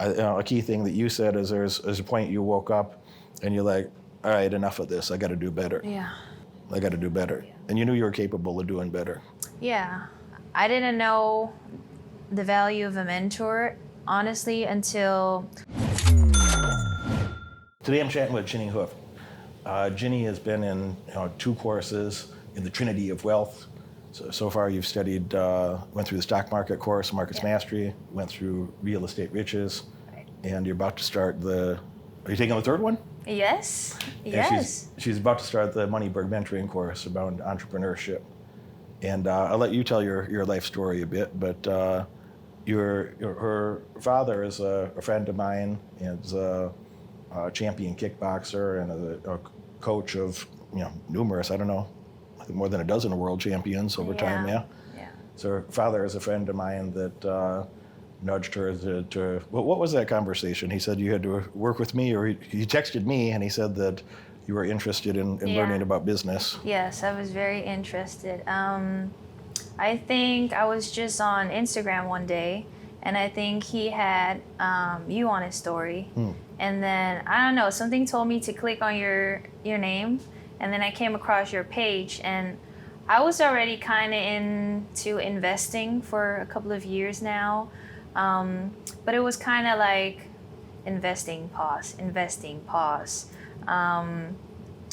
A key thing that you said is there's a point you woke up and you're like, all right, enough of this. I got to do better. Yeah. I got to do better. Yeah. And you knew you were capable of doing better. Yeah. I didn't know the value of a mentor, honestly, until... Today I'm chatting with Ginny Hoof. Ginny has been in 2 courses in the Trinity of Wealth. So far you've studied, went through the stock market course, Markets Mastery, went through Real Estate Riches, and you're about to start are you taking the 3rd one? Yes. And Yes. she's about to start the Moneyberg mentoring course about entrepreneurship. And I'll let you tell your life story a bit, but her father is a friend of mine, and is a champion kickboxer and a coach of numerous, I don't know, I think more than a dozen world champions over time. Yeah. So her father is a friend of mine that nudged her to what was that conversation? He said you had to work with me, or he texted me and he said that you were interested in learning about business. Yes, I was very interested. I think I was just on Instagram one day, and I think he had you on his story. And then, I don't know, something told me to click on your name, and then I came across your page, and I was already kind of into investing for a couple of years now, but it was kind of like investing, pause.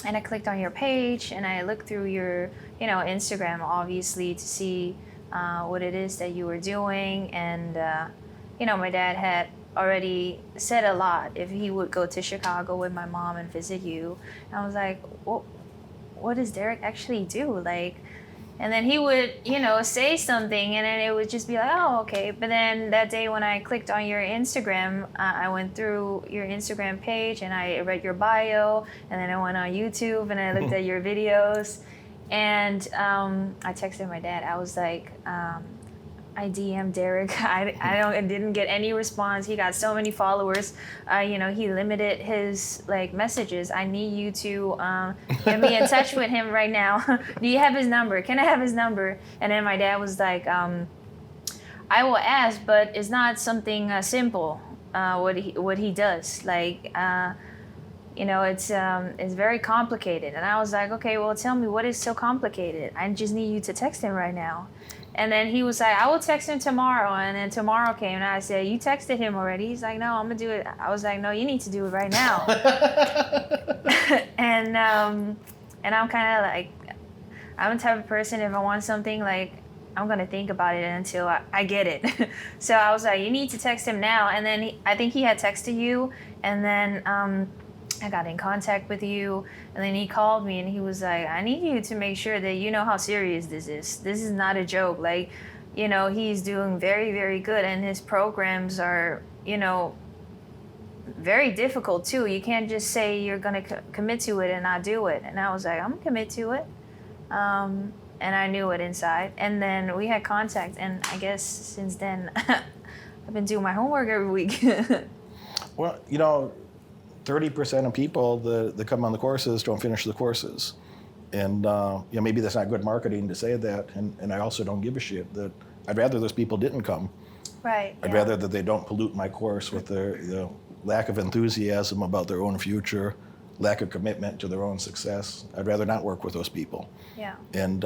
And I clicked on your page, and I looked through your, Instagram, obviously, to see what it is that you were doing. And, my dad had already said a lot if he would go to Chicago with my mom and visit you. And I was like, well, what does Derek actually do? And then he would, say something, and then it would just be like, oh, okay. But then that day when I clicked on your Instagram, I went through your Instagram page, and I read your bio, and then I went on YouTube, and I looked at your videos. And I texted my dad. I was like, I DM'd Derek. I didn't get any response. He got so many followers. He limited his messages. I need you to get me in touch with him right now. Do you have his number? Can I have his number? And then my dad was like, I will ask, but it's not something simple. What he does, it's very complicated. And I was like, okay, well, tell me what is so complicated. I just need you to text him right now. And then he was like, I will text him tomorrow. And then tomorrow came, and I said, you texted him already? He's like, no, I'm going to do it. I was like, no, you need to do it right now. And I'm kind of like, I'm the type of person, if I want something, I'm going to think about it until I get it. So I was like, you need to text him now. And then I think he had texted you. And then I got in contact with you, and then he called me, and he was like, I need you to make sure that you know how serious this is. This is not a joke. He's doing very, very good, and his programs are, very difficult too. You can't just say you're going to commit to it and not do it. And I was like, I'm going to commit to it. And I knew it inside. And then we had contact, and I guess since then, I've been doing my homework every week. Well, 30% of people that come on the courses don't finish the courses. And maybe that's not good marketing to say that, and I also don't give a shit. That I'd rather those people didn't come. Right. I'd rather that they don't pollute my course with their lack of enthusiasm about their own future, lack of commitment to their own success. I'd rather not work with those people. Yeah. And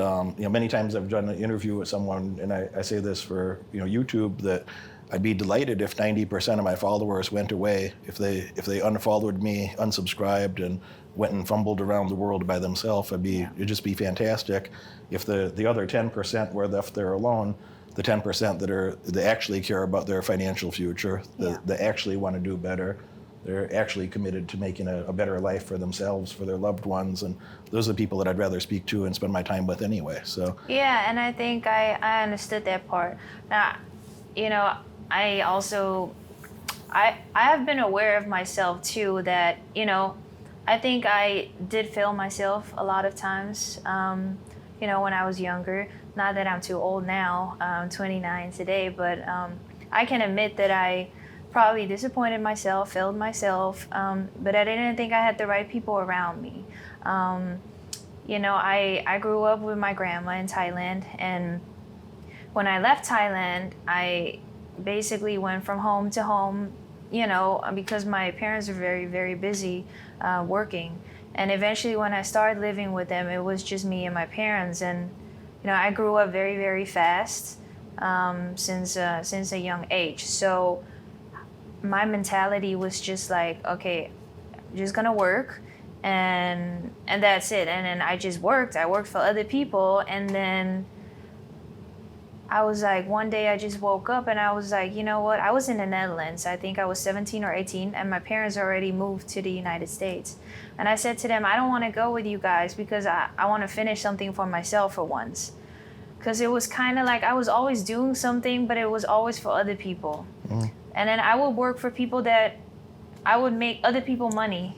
many times I've done an interview with someone, and I say this for YouTube, that I'd be delighted if 90% of my followers went away, if they unfollowed me, unsubscribed, and went and fumbled around the world by themselves. It'd just be fantastic if the other 10% were left there alone, the 10% that actually care about their financial future, that actually want to do better. They're actually committed to making a better life for themselves, for their loved ones, and those are the people that I'd rather speak to and spend my time with anyway. So yeah, and I think I understood that part. Now, I also, I have been aware of myself too, that, I think I did fail myself a lot of times, when I was younger. Not that I'm too old now, I'm 29 today, but I can admit that I probably disappointed myself, failed myself, but I didn't think I had the right people around me. I grew up with my grandma in Thailand, and when I left Thailand, I basically went from home to home, because my parents are very, very busy working. And eventually when I started living with them, it was just me and my parents. And, I grew up very, very fast since a young age. So my mentality was just like, okay, I'm just gonna work and that's it. And then I just worked. I worked for other people, and then I was like, one day I just woke up and I was like, you know what? I was in the Netherlands. I think I was 17 or 18, and my parents already moved to the United States. And I said to them, I don't want to go with you guys because I want to finish something for myself for once. Because it was kind of like I was always doing something, but it was always for other people. Mm. And then I would work for people that I would make other people money.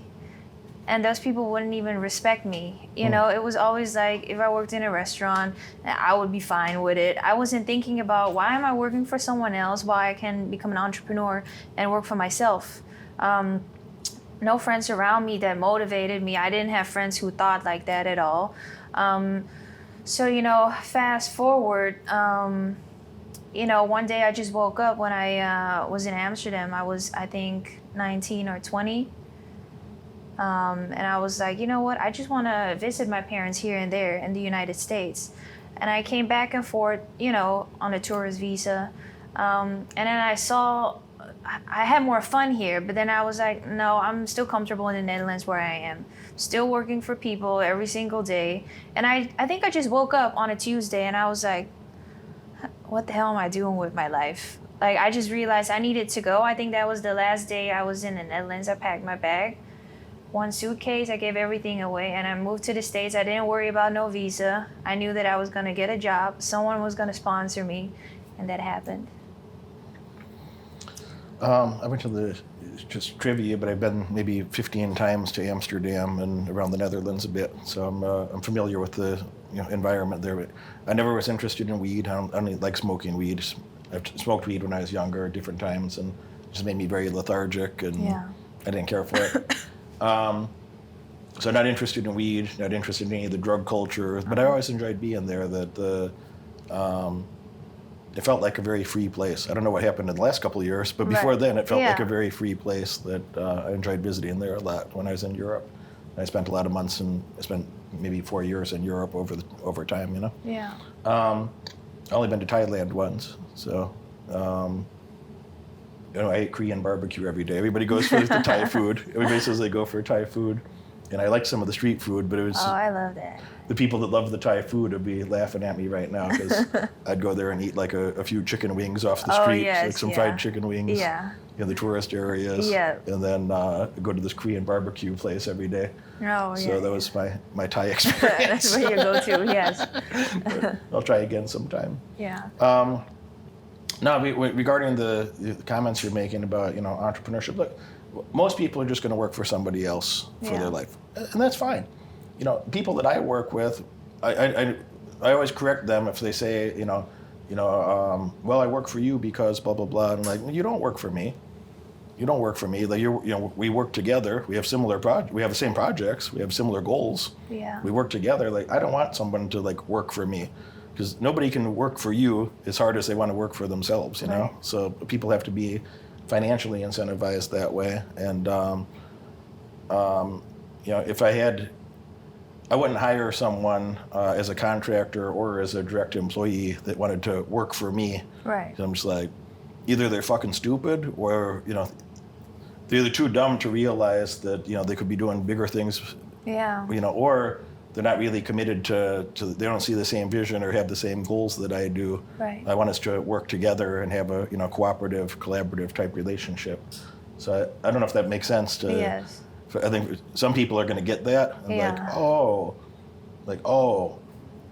And those people wouldn't even respect me. It was always like if I worked in a restaurant, I would be fine with it. I wasn't thinking about why am I working for someone else while I can become an entrepreneur and work for myself. No friends around me that motivated me. I didn't have friends who thought like that at all. So, fast forward, one day I just woke up when I was in Amsterdam. I was, I think, 19 or 20. And I was like, you know what? I just want to visit my parents here and there in the United States. And I came back and forth, on a tourist visa. And then I saw I had more fun here, but then I was like, no, I'm still comfortable in the Netherlands where I am. Still working for people every single day. And I think I just woke up on a Tuesday and I was like, what the hell am I doing with my life? Like, I just realized I needed to go. I think that was the last day I was in the Netherlands. I packed my bag, one suitcase, I gave everything away, and I moved to the States. I didn't worry about no visa. I knew that I was going to get a job. Someone was going to sponsor me, and that happened. I went to just trivia, but I've been maybe 15 times to Amsterdam and around the Netherlands a bit, so I'm familiar with the environment there. But I never was interested in weed. I don't like smoking weed. I've smoked weed when I was younger at different times, and it just made me very lethargic, and I didn't care for it. So not interested in weed, not interested in any of the drug culture, but I always enjoyed being there. It felt like a very free place. I don't know what happened in the last couple of years, but before then it felt like a very free place that I enjoyed visiting there a lot when I was in Europe. I spent a lot of months, and I spent maybe 4 years in Europe over time, Yeah. I've only been to Thailand once, so I ate Korean barbecue every day. Everybody goes for the Thai food. Everybody says they go for Thai food. And I like some of the street food, but it was... Oh, I love that. The people that love the Thai food would be laughing at me right now because I'd go there and eat like a few chicken wings off the street, like some fried chicken wings in the tourist areas. Yeah. And then go to this Korean barbecue place every day. Oh, so that was my Thai experience. That's where you go to, yes. I'll try again sometime. Yeah. No, regarding the comments you're making about entrepreneurship, look, most people are just going to work for somebody else for their life, and that's fine. People that I work with, I always correct them if they say, well, I work for you because blah blah blah. And I'm like, well, you don't work for me. You don't work for me. Like we work together. We have we have the same projects. We have similar goals. Yeah. We work together. Like I don't want someone to work for me. Because nobody can work for you as hard as they want to work for themselves, Right. So people have to be financially incentivized that way. And, if I wouldn't hire someone as a contractor or as a direct employee that wanted to work for me. Right. I'm just like, either they're fucking stupid or, they're either too dumb to realize that, they could be doing bigger things. Yeah. Or they're not really committed to they don't see the same vision or have the same goals that I do. Right. I want us to work together and have a cooperative, collaborative type relationship. So I don't know if that makes sense to. Yes. I think some people are going to get that and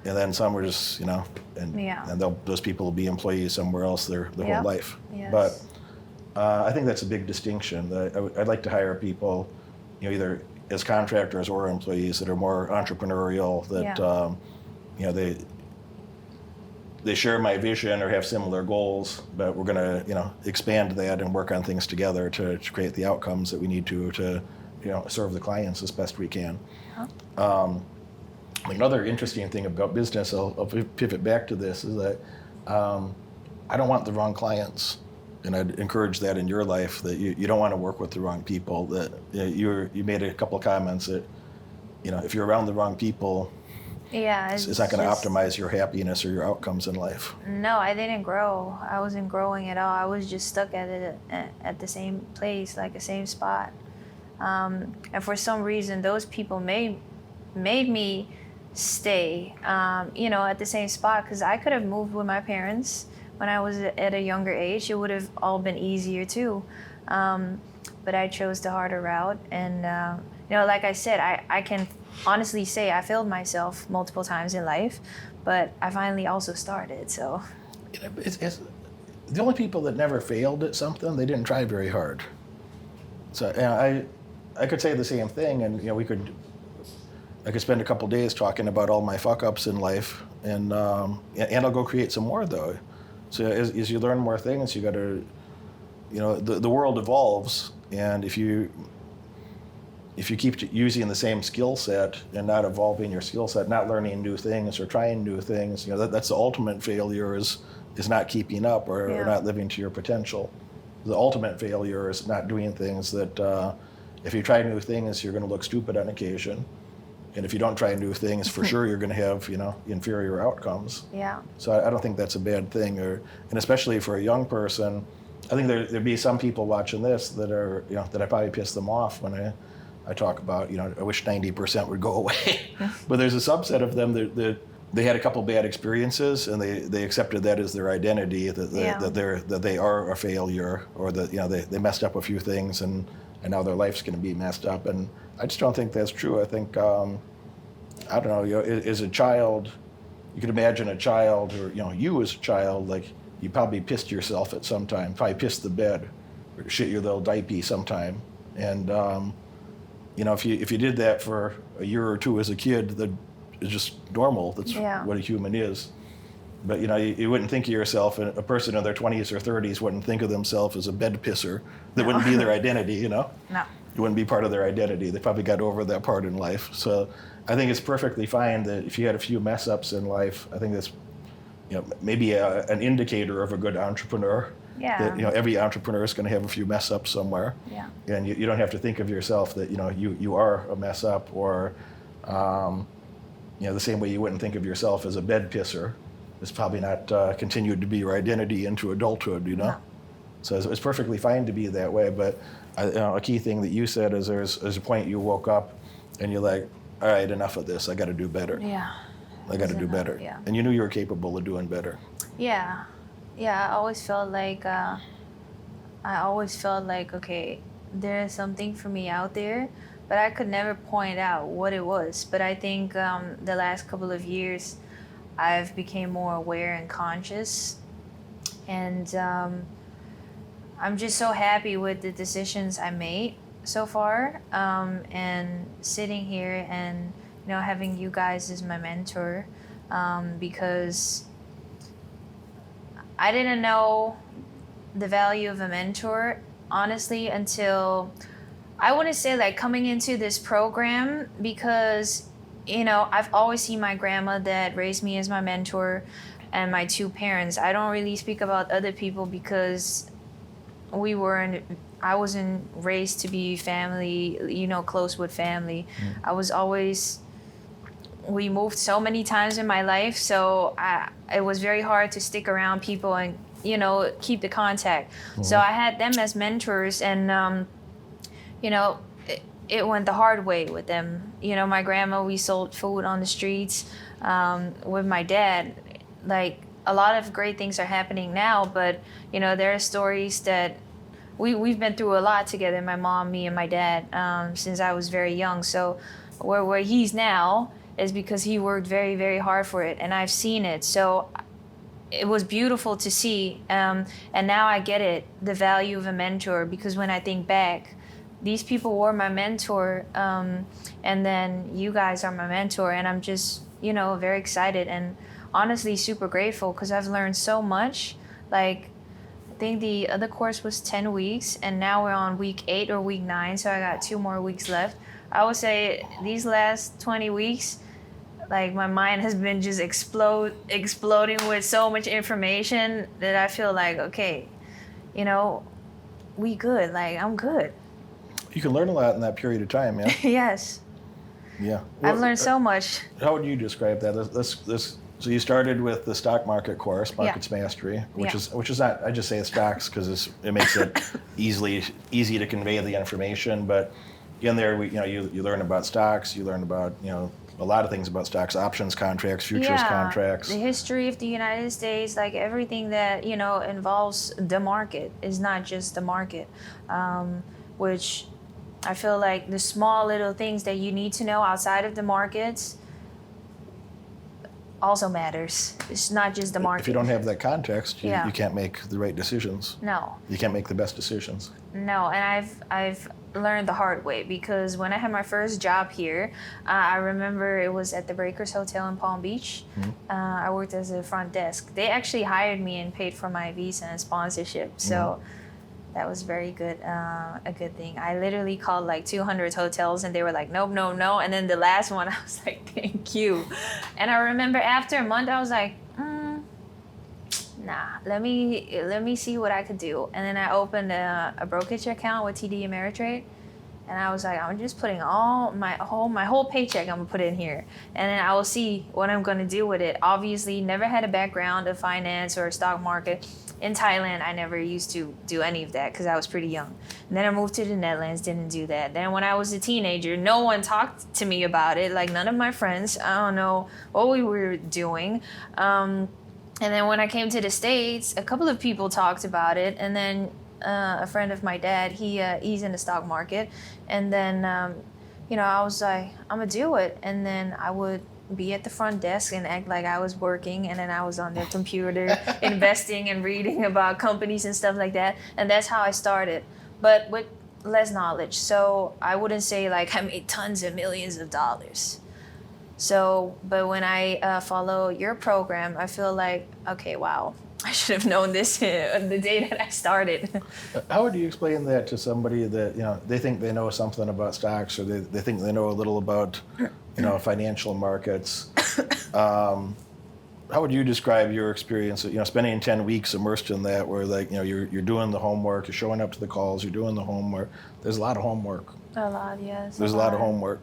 and then some are just and those people will be employees somewhere else their whole life. Yes. But I think that's a big distinction. I'd like to hire people, either as contractors or employees that are more entrepreneurial, that they share my vision or have similar goals, but we're going to expand that and work on things together to create the outcomes that we need to serve the clients as best we can. Another interesting thing about business, I'll pivot back to this, is that I don't want the wrong clients. and I'd encourage that in your life, that you don't want to work with the wrong people. That you made a couple of comments that, if you're around the wrong people, Yeah, it's not going to optimize your happiness or your outcomes in life. No, I didn't grow. I wasn't growing at all. I was just stuck at the same place, like the same spot. And for some reason, those people made me stay, at the same spot, because I could have moved with my parents when I was at a younger age. It would have all been easier too. But I chose the harder route. And, like I said, I can honestly say I failed myself multiple times in life, but I finally also started, so. It's the only people that never failed at something, they didn't try very hard. So I could say the same thing, and I could spend a couple days talking about all my fuck ups in life, and I'll go create some more though. So as you learn more things, you got to, the world evolves, and if you keep using the same skill set and not evolving your skill set, not learning new things or trying new things, that's the ultimate failure, is not keeping up or not living to your potential. The ultimate failure is not doing things that, if you try new things, you're going to look stupid on occasion. And if you don't try new things, for sure you're going to have, inferior outcomes. Yeah. So I don't think that's a bad thing. And especially for a young person, I think there'd be some people watching this that are, that I probably piss them off when I talk about, I wish 90% would go away. But there's a subset of them that they had a couple bad experiences, and they accepted that as their identity, that they are a failure, or that they messed up a few things, and now their life's going to be messed up. And I just don't think that's true. I think, I don't know, as a child, you could imagine a child, or you as a child, like you probably pissed yourself at some time, probably pissed the bed, or shit your little diaper sometime. And if you did that for a year or two as a kid, that is just normal. That's what a human is. But you wouldn't think of yourself, a person in their 20s or 30s wouldn't think of themselves as a bed pisser. That wouldn't be their identity, No. It wouldn't be part of their identity. They probably got over that part in life. So I think it's perfectly fine that if you had a few mess ups in life, I think that's maybe an indicator of a good entrepreneur. Yeah. That every entrepreneur is going to have a few mess ups somewhere. Yeah. And you don't have to think of yourself that you are a mess up, or the same way you wouldn't think of yourself as a bed pisser. It's probably not continued to be your identity into adulthood. No. So it's perfectly fine to be that way. But a key thing that you said is there's a point you woke up and you're like, all right, enough of this. I got to do better. Yeah. I got to do better. Yeah. And you knew you were capable of doing better. Yeah. Yeah, I always felt like, okay, there's something for me out there, but I could never point out what it was. But I think the last couple of years, I've become more aware and conscious. And I'm just so happy with the decisions I made so far. And sitting here and, having you guys as my mentor, because I didn't know the value of a mentor, honestly, until, I wouldn't say like coming into this program, because, I've always seen my grandma that raised me as my mentor, and my two parents. I don't really speak about other people because I wasn't raised to be family, close with family. I was always, we moved so many times in my life, so it was very hard to stick around people and, keep the contact. Mm-hmm. So I had them as mentors, and, it went the hard way with them. My grandma, we sold food on the streets. With my dad, like, a lot of great things are happening now, but, there are stories that we've been through a lot together, my mom, me, and my dad, since I was very young. So where he's now is because he worked very, very hard for it, and I've seen it. So it was beautiful to see, and now I get it, the value of a mentor, because when I think back, these people were my mentor, and then you guys are my mentor, and I'm just, very excited and honestly super grateful, because I've learned so much. Like, I think the other course was 10 weeks, and now we're on week 8 or week 9, so I got 2 more weeks left. I would say these last 20 weeks, like, my mind has been just exploding with so much information that I feel like, okay, you know, we good. Like, I'm good. You can learn a lot in that period of time, yeah. Yes. Yeah. I've learned so much. How would you describe that? So you started with the stock market course, Markets Mastery, which is not. I just say stocks because it makes it easy to convey the information. But in there, you learn about stocks. You learn about a lot of things about stocks, options contracts, futures contracts. The history of the United States, like everything that involves the market is not just the market, which I feel like the small little things that you need to know outside of the markets also matters. It's not just the market. If you don't have that context, you can't make the right decisions. No. You can't make the best decisions. No, and I've learned the hard way, because when I had my first job here, I remember it was at the Breakers Hotel in Palm Beach. Mm-hmm. I worked as a front desk. They actually hired me and paid for my visa and sponsorship. So that was very good, a good thing. I literally called like 200 hotels and they were like, nope, no, no. And then the last one, I was like, thank you. And I remember after a month, I was like, nah, let me see what I could do. And then I opened a brokerage account with TD Ameritrade. And I was like, I'm just putting all my whole paycheck, I'm gonna put in here. And then I will see what I'm gonna do with it. Obviously, never had a background of finance or stock market. In Thailand, I never used to do any of that because I was pretty young. And then I moved to the Netherlands, didn't do that. Then when I was a teenager, no one talked to me about it. Like none of my friends. I don't know what we were doing. And then when I came to the States, a couple of people talked about it. And then a friend of my dad, he's in the stock market. And then, I was like, I'm going to do it. And then I would be at the front desk and act like I was working, and then I was on the computer investing and reading about companies and stuff like that. And that's how I started, but with less knowledge. So I wouldn't say like I made tons of millions of dollars. So, but when I follow your program, I feel like, okay, wow, I should have known this the day that I started. How would you explain that to somebody that, they think they know something about stocks, or they think they know a little about, financial markets? How would you describe your experience, spending 10 weeks immersed in that, where like, you're doing the homework, you're showing up to the calls, you're doing the homework. There's a lot of homework. A lot, yes. There's a lot of homework.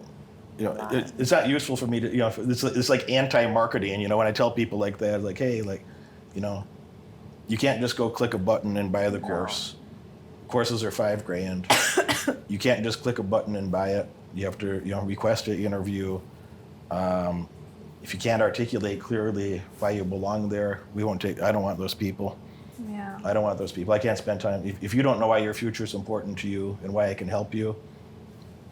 It's not useful for me to, it's like anti-marketing, when I tell people like that, like, hey, like, you can't just go click a button and buy the course. Courses are $5,000. You can't just click a button and buy it. You have to, request an interview. If you can't articulate clearly why you belong there, I don't want those people. Yeah. I don't want those people. I can't spend time. If you don't know why your future is important to you and why I can help you,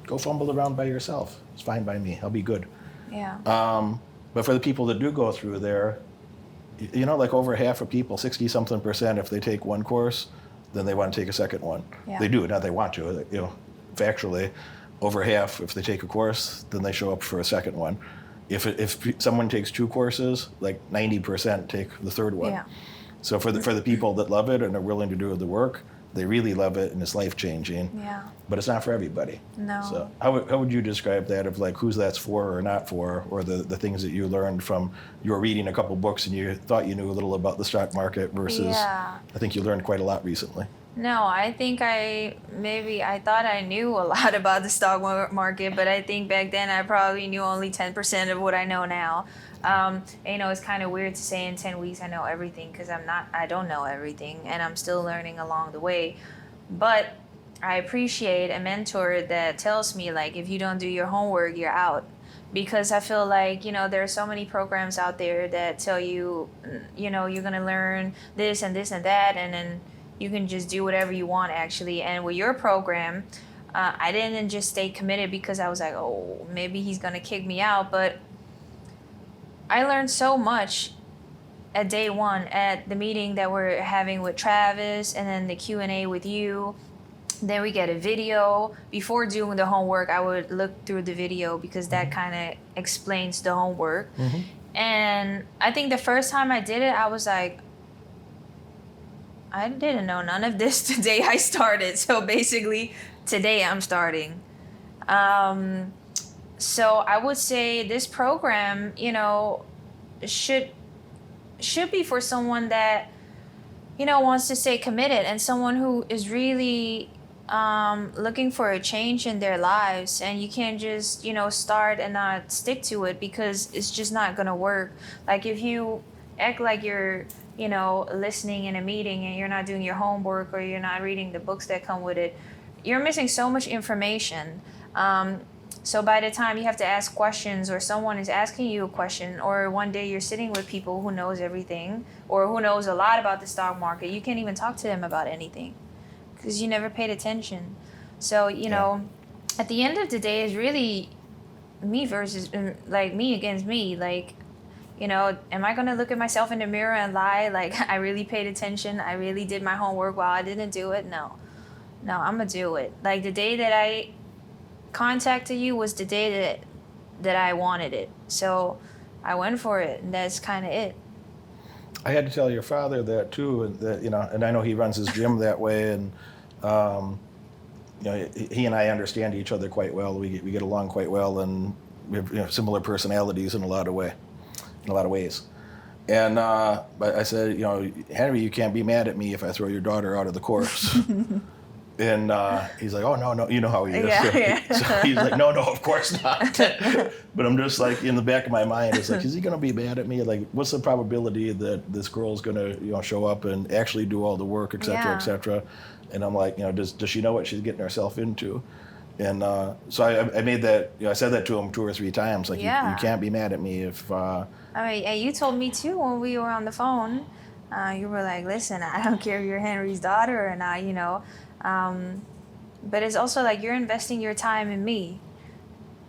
go fumble around by yourself. It's fine by me. I'll be good. Yeah. But for the people that do go through there, like over half of people, 60-something%, if they take one course, then they want to take a second one. Yeah. They do, not they want to. Factually, over half, if they take a course, then they show up for a second one. If someone takes two courses, like 90% take the third one. Yeah. So for the people that love it and are willing to do the work, they really love it and it's life-changing. Yeah. But it's not for everybody. No. So how would you describe that, of like who's that's for or not for, or the things that you learned from your reading a couple books and you thought you knew a little about the stock market versus I think you learned quite a lot recently. No, I think I thought I knew a lot about the stock market, but I think back then I probably knew only 10% of what I know now. It's kind of weird to say in 10 weeks I know everything, because I don't know everything, and I'm still learning along the way. But I appreciate a mentor that tells me, like, if you don't do your homework, you're out. Because I feel like, there are so many programs out there that tell you, you're going to learn this and this and that, and then you can just do whatever you want, actually. And with your program, I didn't just stay committed because I was like, oh, maybe he's going to kick me out. But I learned so much at day one at the meeting that we're having with Travis, and then the Q&A with you. Then we get a video. Before doing the homework, I would look through the video because that kind of explains the homework. Mm-hmm. And I think the first time I did it, I was like, I didn't know none of this the day I started. So basically, today I'm starting. So I would say this program, should be for someone that wants to stay committed, and someone who is really looking for a change in their lives, and you can't just start and not stick to it, because it's just not gonna work. Like if you act like you're listening in a meeting and you're not doing your homework, or you're not reading the books that come with it, you're missing so much information. So by the time you have to ask questions, or someone is asking you a question, or one day you're sitting with people who knows everything, or who knows a lot about the stock market, you can't even talk to them about anything because you never paid attention. So at the end of the day, it's really me versus like me against me. Like, am I gonna look at myself in the mirror and lie like I really paid attention, I really did my homework while I didn't do it? No, I'm gonna do it. Like the day that I contacted you was the day that I wanted it. So I went for it, and that's kind of it. I had to tell your father that too, and that and I know he runs his gym that way, and he and I understand each other quite well. We get along quite well, and we have similar personalities in a lot of ways. And but I said, Henry, you can't be mad at me if I throw your daughter out of the course. And he's like, oh, no, you know how he is. Yeah. So he's like, no, of course not. But I'm just like, in the back of my mind, it's like, is he going to be mad at me? Like, what's the probability that this girl's going to, show up and actually do all the work, et cetera, et cetera? And I'm like, does she know what she's getting herself into? And so I made that, I said that to him 2 or 3 times. Like, you can't be mad at me if... I mean, and you told me too when we were on the phone. You were like, listen, I don't care if you're Henry's daughter or not, but it's also like you're investing your time in me.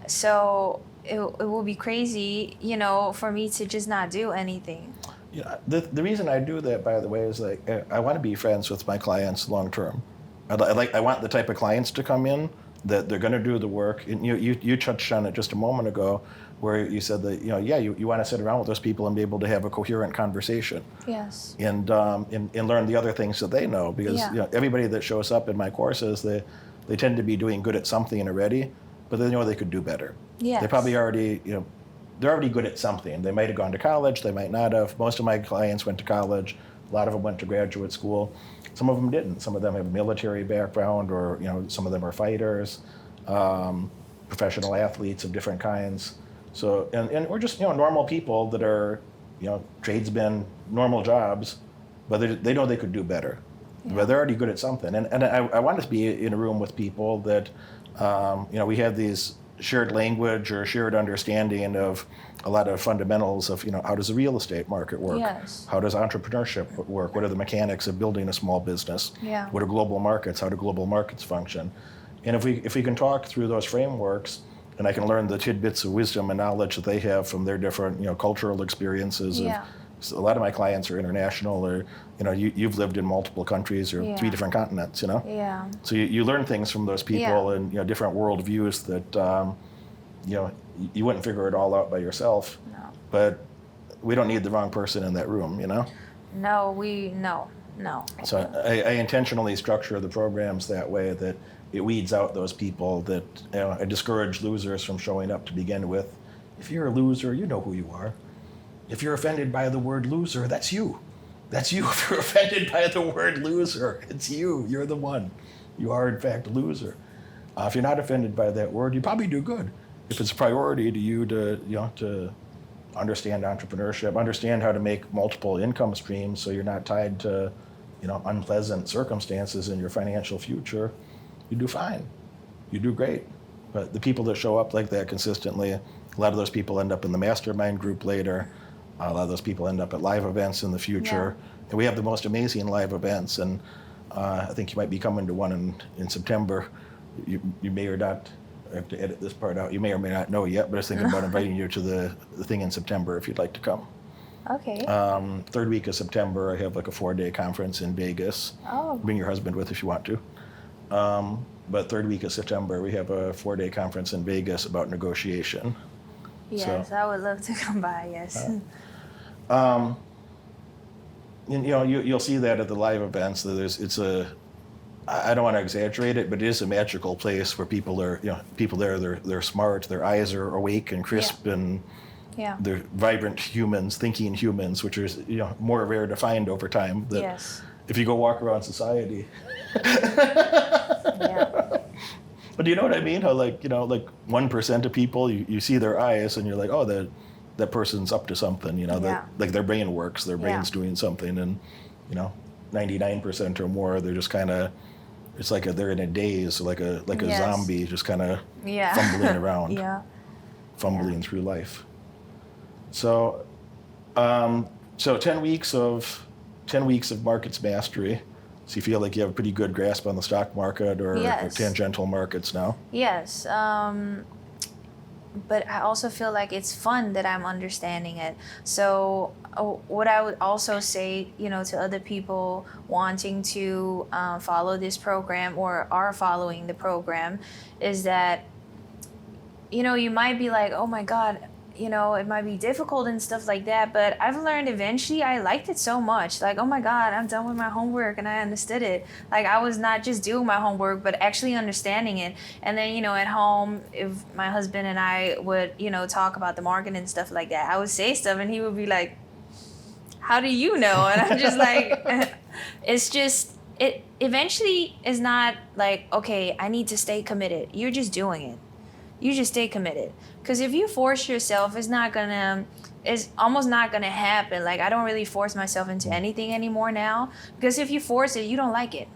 So it will be crazy, for me to just not do anything. Yeah, the reason I do that, by the way, is like I want to be friends with my clients long term. I want the type of clients to come in that they're going to do the work. And you touched on it just a moment ago, where you said that you want to sit around with those people and be able to have a coherent conversation. Yes. And learn the other things that they know, because everybody that shows up in my courses, they tend to be doing good at something already, but they know they could do better. Yes. They probably already they're already good at something. They might have gone to college, they might not have. Most of my clients went to college. A lot of them went to graduate school. Some of them didn't. Some of them have a military background, or some of them are fighters, professional athletes of different kinds. So and we're just normal people that are tradesmen, normal jobs, but they know they could do better. Yeah. But they're already good at something. And I want to be in a room with people that we have these shared language or shared understanding of a lot of fundamentals of how does the real estate market work? Yes. How does entrepreneurship work? What are the mechanics of building a small business? Yeah. What are global markets? How do global markets function? And if we can talk through those frameworks, and I can learn the tidbits of wisdom and knowledge that they have from their different cultural experiences. So a lot of my clients are international, or you've lived in multiple countries or 3 different continents. Yeah. So you learn things from those people, and different worldviews that you wouldn't figure it all out by yourself. No. But we don't need the wrong person in that room. No. So I intentionally structure the programs that way, that it weeds out those people that I discourage losers from showing up to begin with. If you're a loser, you know who you are. If you're offended by the word loser, that's you. That's you. If you're offended by the word loser, it's you. You're the one. You are, in fact, a loser. If you're not offended by that word, you probably do good. If it's a priority to you to understand entrepreneurship, understand how to make multiple income streams so you're not tied to unpleasant circumstances in your financial future, you do fine. You do great. But the people that show up like that consistently, a lot of those people end up in the mastermind group later. A lot of those people end up at live events in the future. Yeah. And we have the most amazing live events. And I think you might be coming to one in September. You may or not, I have to edit this part out, you may or may not know yet, but I was thinking about inviting you to the thing in September if you'd like to come. Okay. 3rd week of September, I have like a 4-day conference in Vegas. Oh. Bring your husband with if you want to. But 3rd week of September, we have a 4-day conference in Vegas about negotiation. Yes, I would love to come by, yes. You'll see that at the live events. I don't want to exaggerate it, but it is a magical place where people are, people there, they're smart, their eyes are awake and crisp, and they're vibrant humans, thinking humans, which is, more rare to find over time. if you go walk around society. Yeah. But do you know what I mean? How like 1% of people, you see their eyes and you're like, oh, that person's up to something, Yeah. that like their brain works, their brain's Yeah. doing something, and 99% or more, they're just kind of, it's like they're in a daze, like a Yes. zombie, just kind of Yeah. fumbling around, Yeah. fumbling through life. So, so 10 weeks of markets mastery. So you feel like you have a pretty good grasp on the stock market or Yes. tangential markets now? Yes. But I also feel like it's fun that I'm understanding it. So what I would also say, to other people wanting to follow this program or are following the program is that, you might be like, oh my God, it might be difficult and stuff like that, but I've learned eventually I liked it so much. Like, oh my God, I'm done with my homework and I understood it. Like, I was not just doing my homework, but actually understanding it. And then, at home, if my husband and I would, talk about the market and stuff like that, I would say stuff and he would be like, how do you know? And I'm just like, it's just, it eventually is not like, okay, I need to stay committed. You're just doing it. You just stay committed. Because if you force yourself, it's almost not gonna happen. Like, I don't really force myself into anything anymore now. Because if you force it, you don't like it.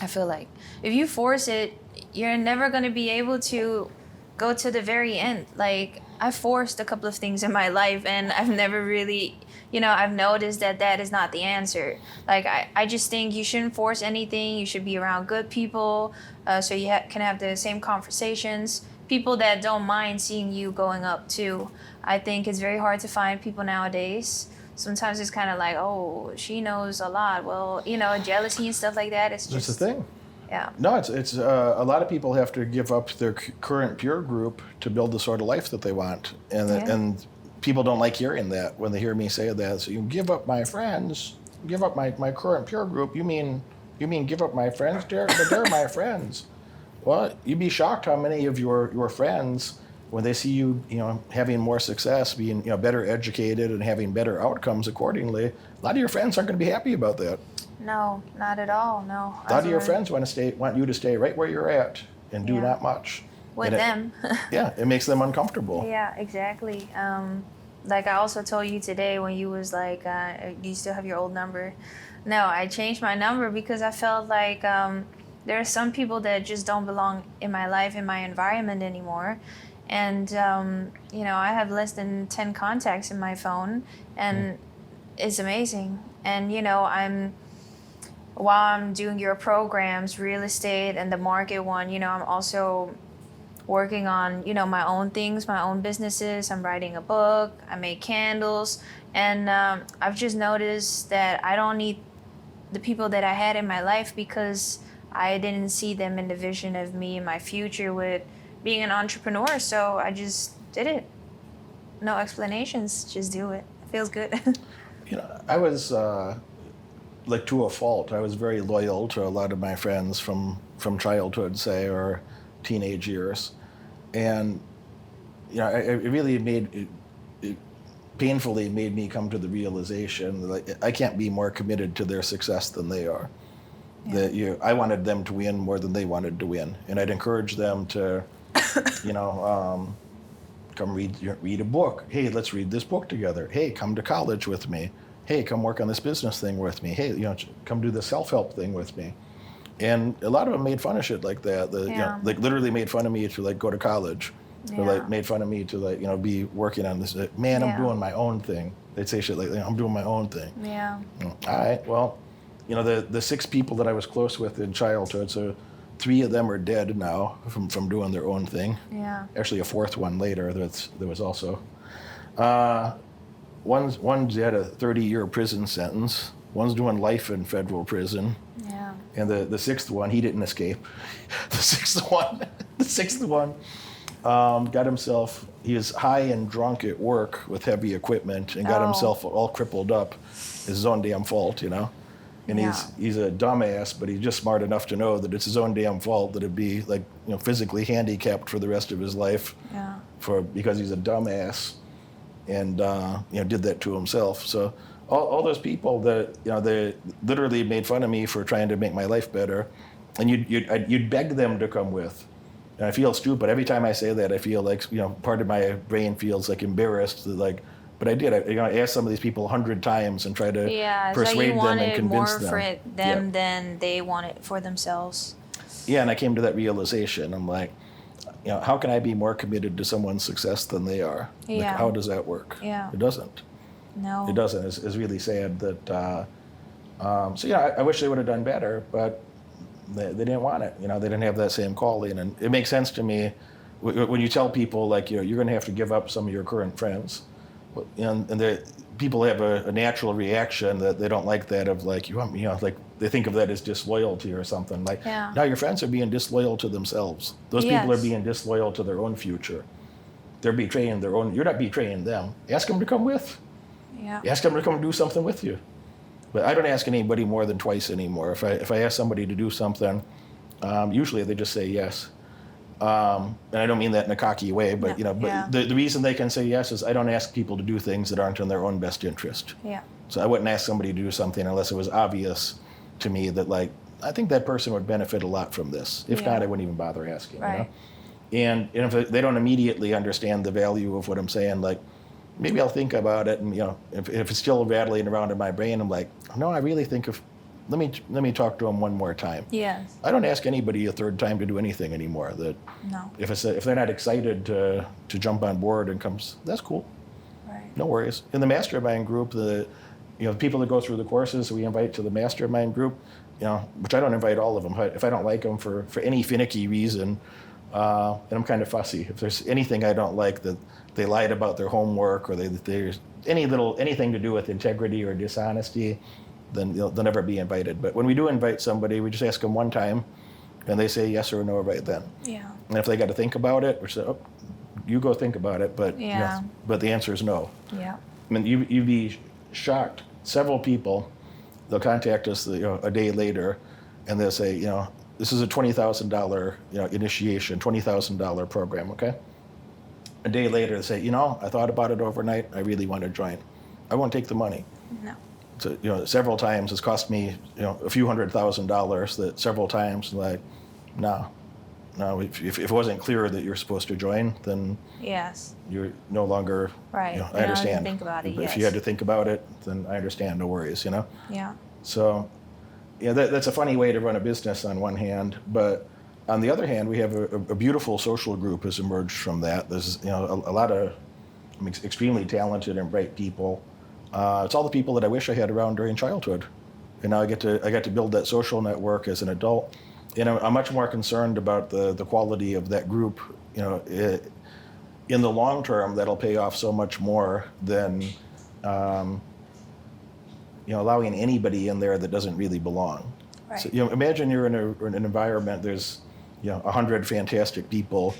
I feel like if you force it, you're never gonna be able to go to the very end. Like, I forced a couple of things in my life and I've never really, I've noticed that is not the answer. Like, I just think you shouldn't force anything. You should be around good people so you can have the same conversations. People that don't mind seeing you going up too. I think it's very hard to find people nowadays. Sometimes it's kind of like, oh, she knows a lot. Well, jealousy and stuff like that. It's just... That's the thing. Yeah. No, it's a lot of people have to give up their current peer group to build the sort of life that they want. And people don't like hearing that when they hear me say that. So you give up my friends, give up my current peer group. You mean give up my friends? But they're my friends. Well, you'd be shocked how many of your friends, when they see you, having more success, being, better educated and having better outcomes accordingly, a lot of your friends aren't going to be happy about that. No, not at all. No. A lot of your friends want you to stay right where you're at and do not much. With them. Yeah, it makes them uncomfortable. Yeah, exactly. Like I also told you today when you was like, do you still have your old number? No, I changed my number because I felt like there are some people that just don't belong in my life, in my environment anymore. And, I have less than 10 contacts in my phone and it's amazing. And, while I'm doing your programs, real estate and the market one, I'm also working on, my own things, my own businesses. I'm writing a book, I make candles. And I've just noticed that I don't need the people that I had in my life because I didn't see them in the vision of me in my future with being an entrepreneur. So I just did it. No explanations, just do it. It feels good. I was, like to a fault, I was very loyal to a lot of my friends from childhood, say, or teenage years. And, it really painfully made me come to the realization that I can't be more committed to their success than they are. Yeah. That I wanted them to win more than they wanted to win, and I'd encourage them to, come read a book. Hey, let's read this book together. Hey, come to college with me. Hey, come work on this business thing with me. Hey, come do the self-help thing with me. And a lot of them made fun of shit like that. Like literally made fun of me to go to college, or made fun of me to be working on this. Man, I'm doing my own thing. They'd say shit like, I'm doing my own thing. Yeah. All right. Well, the 6 people that I was close with in childhood, so 3 of them are dead now from doing their own thing. Yeah. Actually, a 4th one later that was also. One's had a 30-year prison sentence. One's doing life in federal prison. Yeah. And the 6th one, he didn't escape. The sixth one got himself, he was high and drunk at work with heavy equipment and got himself all crippled up. It's his own damn fault, And he's a dumbass, but he's just smart enough to know that it's his own damn fault that it'd be physically handicapped for the rest of his life. Yeah. Because he's a dumbass and did that to himself. So all those people that, they literally made fun of me for trying to make my life better, and you'd beg them to come with. And I feel stupid every time I say that. I feel like, part of my brain feels like embarrassed, like, but I did. I asked some of these people 100 times and tried to persuade them and convince them. You wanted more for them than they wanted for themselves. Yeah, and I came to that realization. I'm like, how can I be more committed to someone's success than they are? Yeah. Like, how does that work? Yeah. It doesn't. No. It doesn't. It's really sad that. I wish they would have done better, but they didn't want it. They didn't have that same calling, and it makes sense to me when you tell people like, you're going to have to give up some of your current friends, and people have a natural reaction that they don't like that of like, like they think of that as disloyalty or something. Like, now your friends are being disloyal to themselves. Those people are being disloyal to their own future. They're betraying their own. You're not betraying them. Ask them to come with. Yeah. Ask them to come do something with you. But I don't ask anybody more than twice anymore. If I ask somebody to do something, usually they just say yes. And I don't mean that in a cocky way, but the reason they can say yes is I don't ask people to do things that aren't in their own best interest. Yeah. So I wouldn't ask somebody to do something unless it was obvious to me that, like, I think that person would benefit a lot from this. If not, I wouldn't even bother asking. Right. And if they don't immediately understand the value of what I'm saying, like, maybe I'll think about it, and if it's still rattling around in my brain, I'm like, no, I really think let me talk to them one more time. Yes. I don't ask anybody a third time to do anything anymore. No. If they're not excited to jump on board and comes, that's cool. Right. No worries. In the mastermind group, the people that go through the courses we invite to the mastermind group, which I don't invite all of them. If I don't like them for any finicky reason, and I'm kind of fussy. If there's anything I don't like, that they lied about their homework, or there's anything to do with integrity or dishonesty, then they'll never be invited. But when we do invite somebody, we just ask them one time, and they say yes or no right then. Yeah. And if they got to think about it, we say, oh, you go think about it, but but the answer is no. Yeah. I mean, you'd be shocked. Several people, they'll contact us a day later, and they'll say, this is a $20,000 initiation, $20,000 program, okay? A day later, they say, I thought about it overnight. I really want to join. I won't take the money. No. So, several times it's cost me, a few $100,000 that several times, like, no, if it wasn't clear that you're supposed to join, then yes, you're no longer, right. I understand. Think about it, If you had to think about it, then I understand, no worries, Yeah. So, that's a funny way to run a business on one hand, but on the other hand, we have a beautiful social group has emerged from that. There's a lot of extremely talented and bright people. It's all the people that I wish I had around during childhood, and now I got to build that social network as an adult. And I'm much more concerned about the quality of that group. In the long term, that'll pay off so much more than allowing anybody in there that doesn't really belong. Right. So, imagine you're in an environment, there's 100 fantastic people,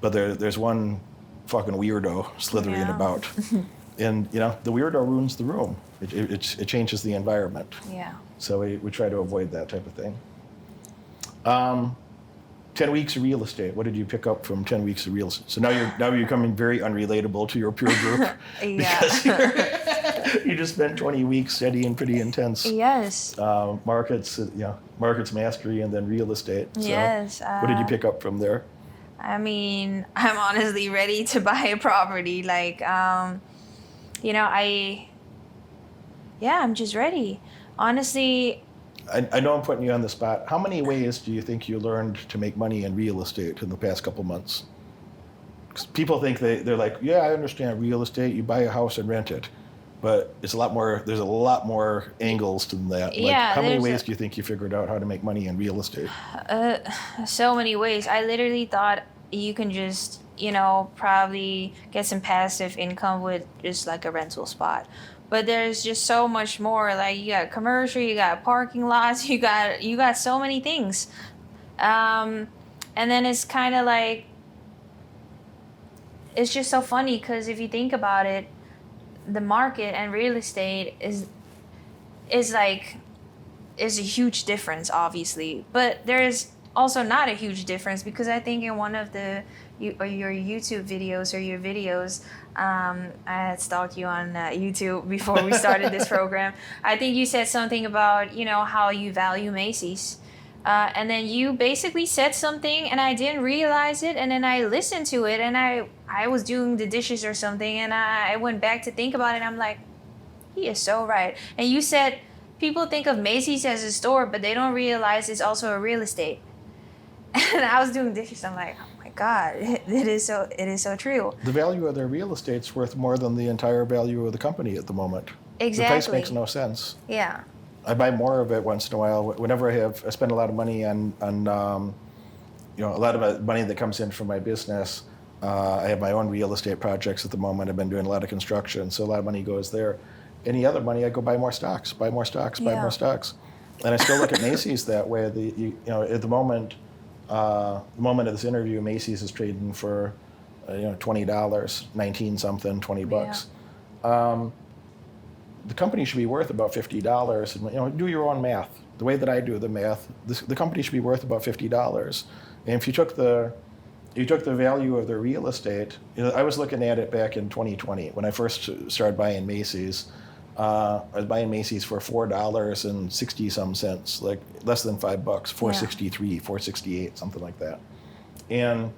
but there's one fucking weirdo slithering about. And the weirdo ruins the room. It changes the environment. Yeah. So we try to avoid that type of thing. 10 weeks of real estate. What did you pick up from 10 weeks of real estate? So now you're becoming very unrelatable to your peer group. Because you just spent 20 weeks studying pretty intense. Yes. Markets mastery, and then real estate. So yes. What did you pick up from there? I mean, I'm honestly ready to buy a property. Like, I'm just ready. Honestly. I know I'm putting you on the spot. How many ways do you think you learned to make money in real estate in the past couple months? 'Cause people think they're like, yeah, I understand real estate. You buy a house and rent it. But it's a lot more. There's a lot more angles to that. Like, how many ways do you think you figured out how to make money in real estate? So many ways. I literally thought you can just, probably get some passive income with just like a rental spot. But there's just so much more. Like, you got commercial, you got parking lots, you got so many things. And then it's kind of like, it's just so funny because if you think about it, the market and real estate is a huge difference, obviously. But there's also not a huge difference, because I think in one of your YouTube videos or your videos, I had stalked you on YouTube before we started this program. I think you said something about, you know, how you value Macy's. And then you basically said something and I didn't realize it, and then I listened to it, and I was doing the dishes or something, and I went back to think about it, and I'm like, he is so right. And you said people think of Macy's as a store, but they don't realize it's also a real estate. And I was doing dishes, I'm like, oh my God, it is so true. The value of their real estate's worth more than the entire value of the company at the moment. Exactly. The price makes no sense. Yeah. I buy more of it once in a while. Whenever I spend a lot of money on you know, a lot of money that comes in from my business. I have my own real estate projects at the moment. I've been doing a lot of construction, so a lot of money goes there. Any other money, I go buy more stocks, buy more stocks. And I still look at Macy's that way. You know, at the moment of this interview, Macy's is trading for you know, $20, 19 something, 20 bucks. Yeah. The company should be worth about $50, and you know, do your own math. The way that I do the math, the company should be worth about $50. And if you took the value of the real estate, you know, I was looking at it back in 2020 when I first started buying Macy's. I was buying Macy's for $4.60 some cents, like less than $5, $4.63, $4.68, something like that. And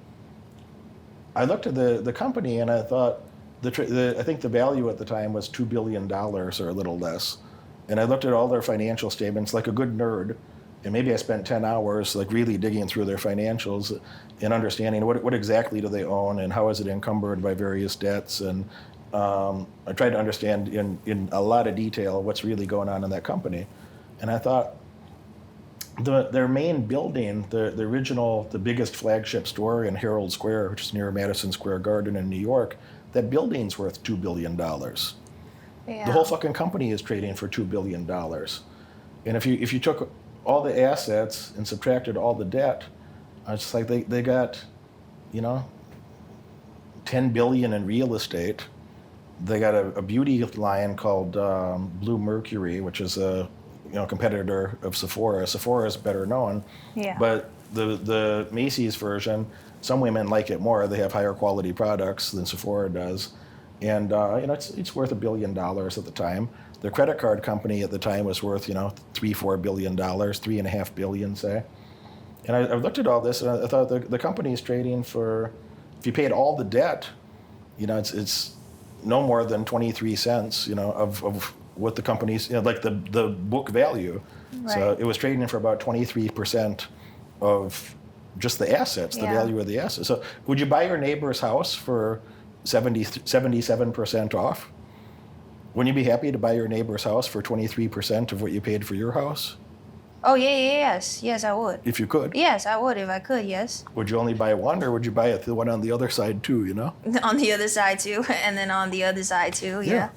I looked at the company and I thought, I think the value at the time was $2 billion or a little less. And I looked at all their financial statements like a good nerd. And maybe I spent 10 hours like really digging through their financials and understanding what exactly do they own and how is it encumbered by various debts. And I tried to understand in a lot of detail what's really going on in that company. And I thought their main building, the biggest flagship store in Herald Square, which is near Madison Square Garden in New York, that building's worth $2 billion. Yeah. The whole fucking company is trading for $2 billion. And if you took all the assets and subtracted all the debt, it's just like they got, you know, $10 billion in real estate. They got a beauty line called Blue Mercury, which is a competitor of Sephora. Sephora is better known, yeah. But the Macy's version, some women like it more. They have higher quality products than Sephora does, and it's worth $1 billion at the time. The credit card company at the time was worth $3-4 billion, $3.5 billion, say. And I looked at all this and I thought the company's trading for, if you paid all the debt, it's no more than 23 cents, of what the company's, like the book value. Right. So it was trading for about 23% of just the assets, the value of the assets. So would you buy your neighbor's house for 77% off? Wouldn't you be happy to buy your neighbor's house for 23% of what you paid for your house? Oh, yes, I would. If you could? Yes, I would if I could, yes. Would you only buy one, or would you buy the one on the other side too, On the other side too, and then on the other side too, yeah.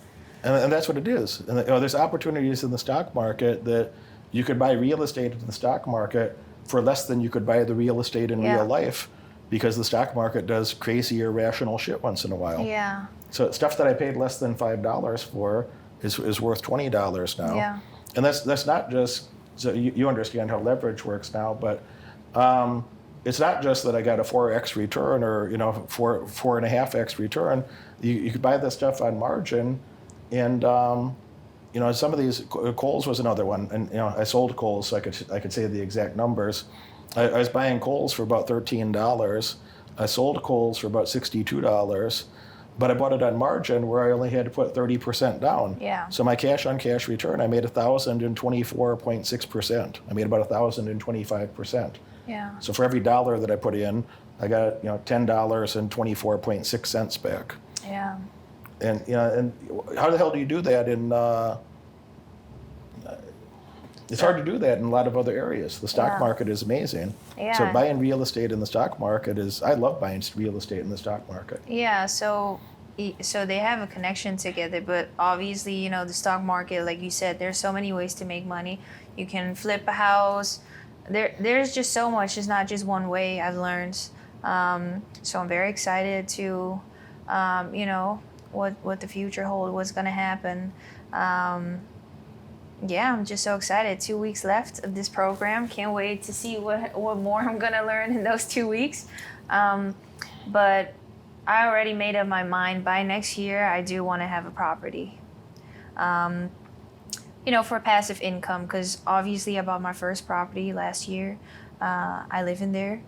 And that's what it is. And there's opportunities in the stock market that you could buy real estate in the stock market for less than you could buy the real estate in real life, because the stock market does crazy irrational shit once in a while. Yeah. So stuff that I paid less than $5 for is worth $20 now. Yeah. And that's not just, so you understand how leverage works now, but it's not just that I got a 4x return or 4.5x return. You could buy this stuff on margin, and some of these, Kohl's was another one, and I sold Kohl's, so I could say the exact numbers. I was buying Kohl's for about $13. I sold Kohl's for about $62. But I bought it on margin where I only had to put 30% down. Yeah. So my cash on cash return, I made 1,024.6%. I made about 1,025%. Yeah. So for every dollar that I put in, I got $10.24.6 back. Yeah. And and how the hell do you do that in? It's hard to do that in a lot of other areas. The stock market is amazing. Yeah. So buying real estate in the stock market I love buying real estate in the stock market. Yeah, so they have a connection together, but obviously, the stock market, like you said, there's so many ways to make money. You can flip a house. There's just so much. It's not just one way, I've learned. So I'm very excited to, what the future holds, what's going to happen. Yeah, I'm just so excited. 2 weeks left of this program. Can't wait to see what more I'm gonna learn in those 2 weeks. But I already made up my mind. By next year, I do want to have a property. For passive income, because obviously I bought my first property last year. I live in there.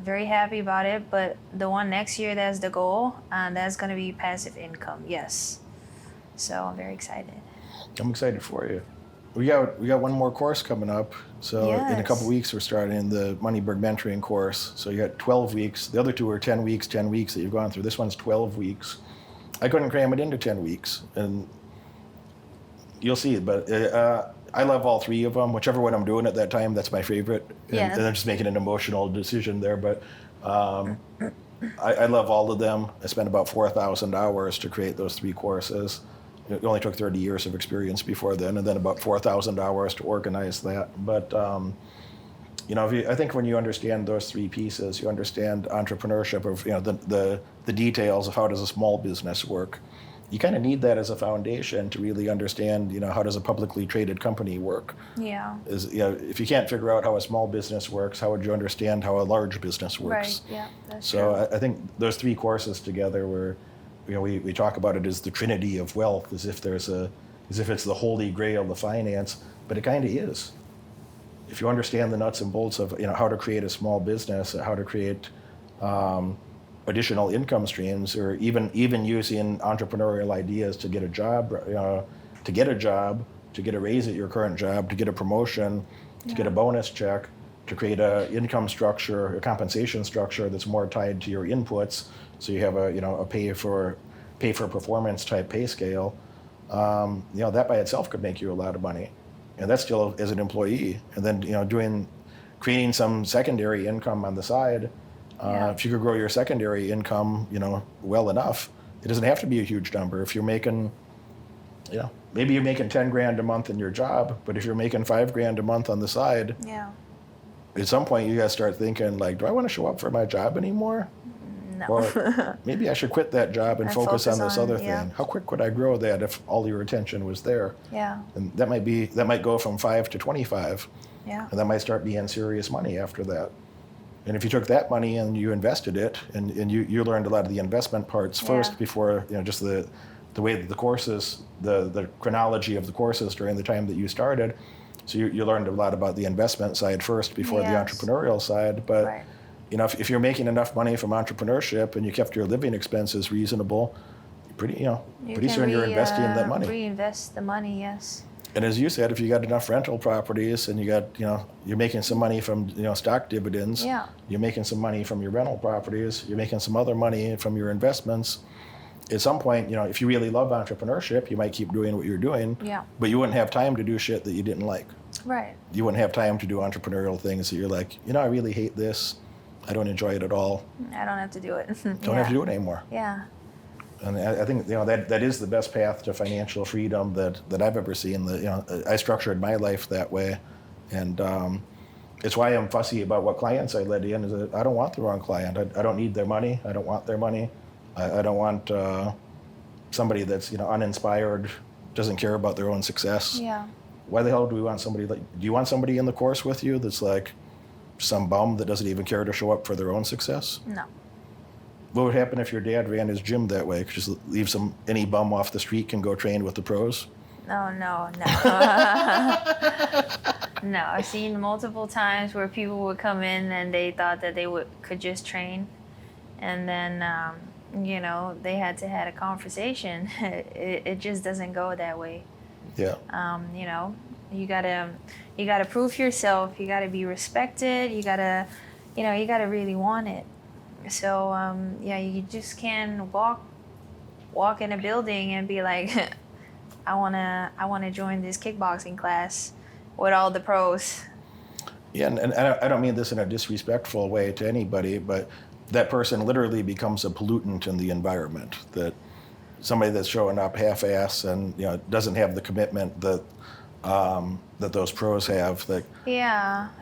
Very happy about it. But the one next year, that's the goal, and that's gonna be passive income. Yes. So I'm very excited. I'm excited for you. We got one more course coming up. So in a couple weeks, we're starting the Moneyberg mentoring course. So you got 12 weeks. The other two are 10 weeks that you've gone through. This one's 12 weeks. I couldn't cram it into 10 weeks, and you'll see it. But I love all three of them. Whichever one I'm doing at that time, that's my favorite. And I'm just making an emotional decision there. But I love all of them. I spent about 4,000 hours to create those three courses. It only took 30 years of experience before then, and then about 4,000 hours to organize that. But I think when you understand those three pieces, you understand entrepreneurship of the details of how does a small business work. You kind of need that as a foundation to really understand how does a publicly traded company work. Yeah. If you can't figure out how a small business works, how would you understand how a large business works? Right. Yeah. That's true. So I think those three courses together were. We talk about it as the trinity of wealth, as if it's the holy grail of finance, but it kind of is. If you understand the nuts and bolts of how to create a small business, how to create additional income streams, or even using entrepreneurial ideas to get a job, to get a raise at your current job, to get a promotion, to get a bonus check, to create a income structure, a compensation structure that's more tied to your inputs. So you have a pay for performance type pay scale. That by itself could make you a lot of money, and that's still as an employee. And then creating some secondary income on the side. If you could grow your secondary income, well enough, it doesn't have to be a huge number. If you're making, maybe you're making 10 grand a month in your job, but if you're making 5 grand a month on the side, at some point you gotta start thinking like, do I want to show up for my job anymore? No. Or maybe I should quit that job and focus on this other thing. How quick would I grow that if all your attention was there? Yeah. And that might go from 5 to 25. Yeah. And that might start being serious money after that. And if you took that money and you invested it, and you learned a lot of the investment parts first before just the way that the courses, the chronology of the courses during the time that you started. So you learned a lot about the investment side first before the entrepreneurial side. But if you're making enough money from entrepreneurship and you kept your living expenses reasonable, pretty soon you're investing that money. Reinvest the money, yes. And as you said, if you got enough rental properties and you got, you're making some money from, stock dividends, you're making some money from your rental properties, you're making some other money from your investments. At some point, if you really love entrepreneurship, you might keep doing what you're doing, but you wouldn't have time to do shit that you didn't like. Right. You wouldn't have time to do entrepreneurial things that you're like, I really hate this. I don't enjoy it at all. I don't have to do it. Don't have to do it anymore. Yeah. And I think that is the best path to financial freedom that I've ever seen. I structured my life that way, and it's why I'm fussy about what clients I let in. Is that I don't want the wrong client. I don't need their money. I don't want their money. I don't want somebody that's uninspired, doesn't care about their own success. Yeah. Why the hell do we want somebody like? Do you want somebody in the course with you that's like some bum that doesn't even care to show up for their own success? No. What would happen if your dad ran his gym that way? Could just leave any bum off the street can go train with the pros? No. No, I've seen multiple times where people would come in and they thought that they could just train, and then they had to have a conversation. It just doesn't go that way. Yeah. You gotta prove yourself. You gotta be respected. You gotta really want it. So you just can't walk in a building and be like, I wanna join this kickboxing class with all the pros. Yeah, and I don't mean this in a disrespectful way to anybody, but that person literally becomes a pollutant in the environment. That somebody that's showing up half-ass and doesn't have the commitment that those pros have. And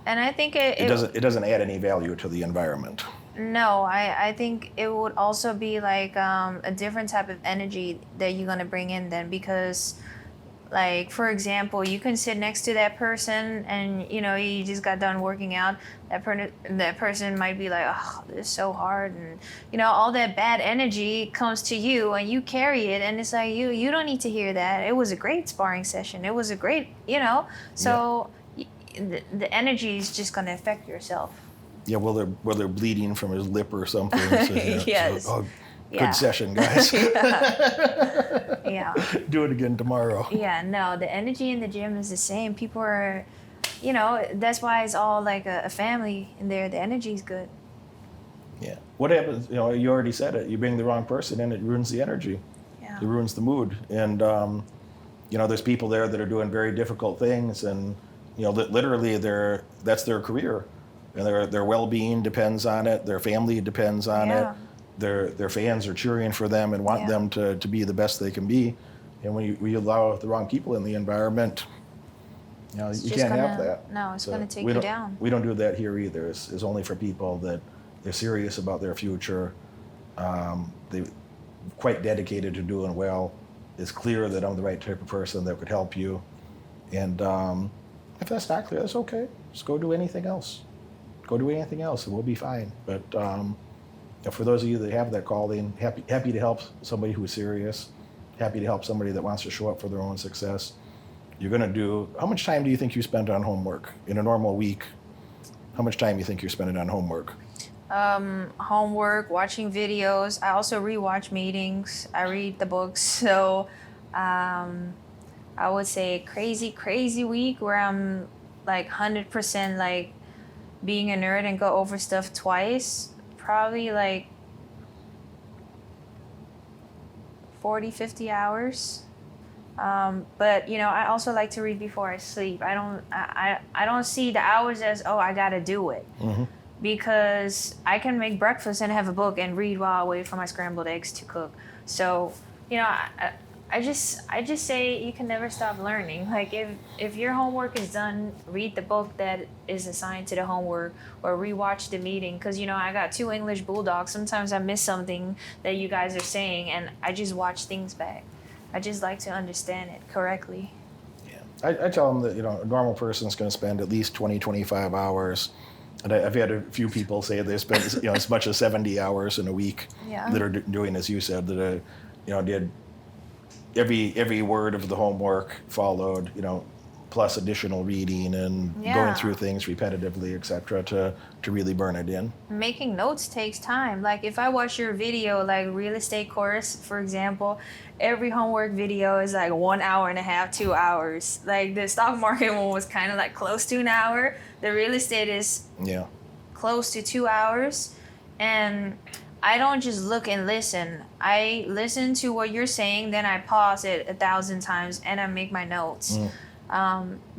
I think it doesn't add any value to the environment. No, I think it would also be like a different type of energy that you're gonna bring in then, because Like, for example, you can sit next to that person and, you just got done working out. That person might be like, oh, this is so hard. And, all that bad energy comes to you and you carry it. And it's like, you don't need to hear that. It was a great sparring session. It was a great, So the energy is just going to affect yourself. Yeah, well, they're bleeding from his lip or something. So, Yes. So, good session, guys. Yeah. Do it again tomorrow. Yeah, no, the energy in the gym is the same. People are, that's why it's all like a family in there. The energy is good. Yeah. What happens, you already said it. You bring the wrong person in, it ruins the energy. Yeah. It ruins the mood. And, there's people there that are doing very difficult things. And, literally that's their career. And their well-being depends on it. Their family depends on it. Their fans are cheering for them and want them to be the best they can be. And when you allow the wrong people in the environment, you can't have that. No, it's going to take you down. We don't do that here either. It's only for people that they're serious about their future. They're quite dedicated to doing well. It's clear that I'm the right type of person that could help you. And if that's not clear, that's okay. Just go do anything else. Go do anything else and we'll be fine. But for those of you that have that calling, happy to help somebody who is serious, happy to help somebody that wants to show up for their own success. You're going to do, how much time do you think you spend on homework in a normal week? How much time do you think you're spending on homework? Homework, watching videos. I also rewatch meetings. I read the books. So I would say crazy week where I'm like 100% like being a nerd and go over stuff twice. Probably like 40, 50 hours. But I also like to read before I sleep. I don't see the hours as, I gotta do it. Mm-hmm. Because I can make breakfast and have a book and read while I wait for my scrambled eggs to cook. So, I just say you can never stop learning. Like if your homework is done, read the book that is assigned to the homework or rewatch the meeting. Because, I got 2 English bulldogs. Sometimes I miss something that you guys are saying and I just watch things back. I just like to understand it correctly. Yeah. I tell them that, a normal person's going to spend at least 20, 25 hours. And I've had a few people say they spend as much as 70 hours in a week that are doing, as you said, that did every word of the homework followed, plus additional reading and going through things repetitively, etc., to really burn it in. Making notes takes time. Like if I watch your video, like real estate course, for example, every homework video is like 1 hour and a half, 2 hours. Like the stock market one was kind of like close to an hour. The real estate is close to 2 hours. And I don't just look and listen. I listen to what you're saying, then I pause it 1,000 times and I make my notes.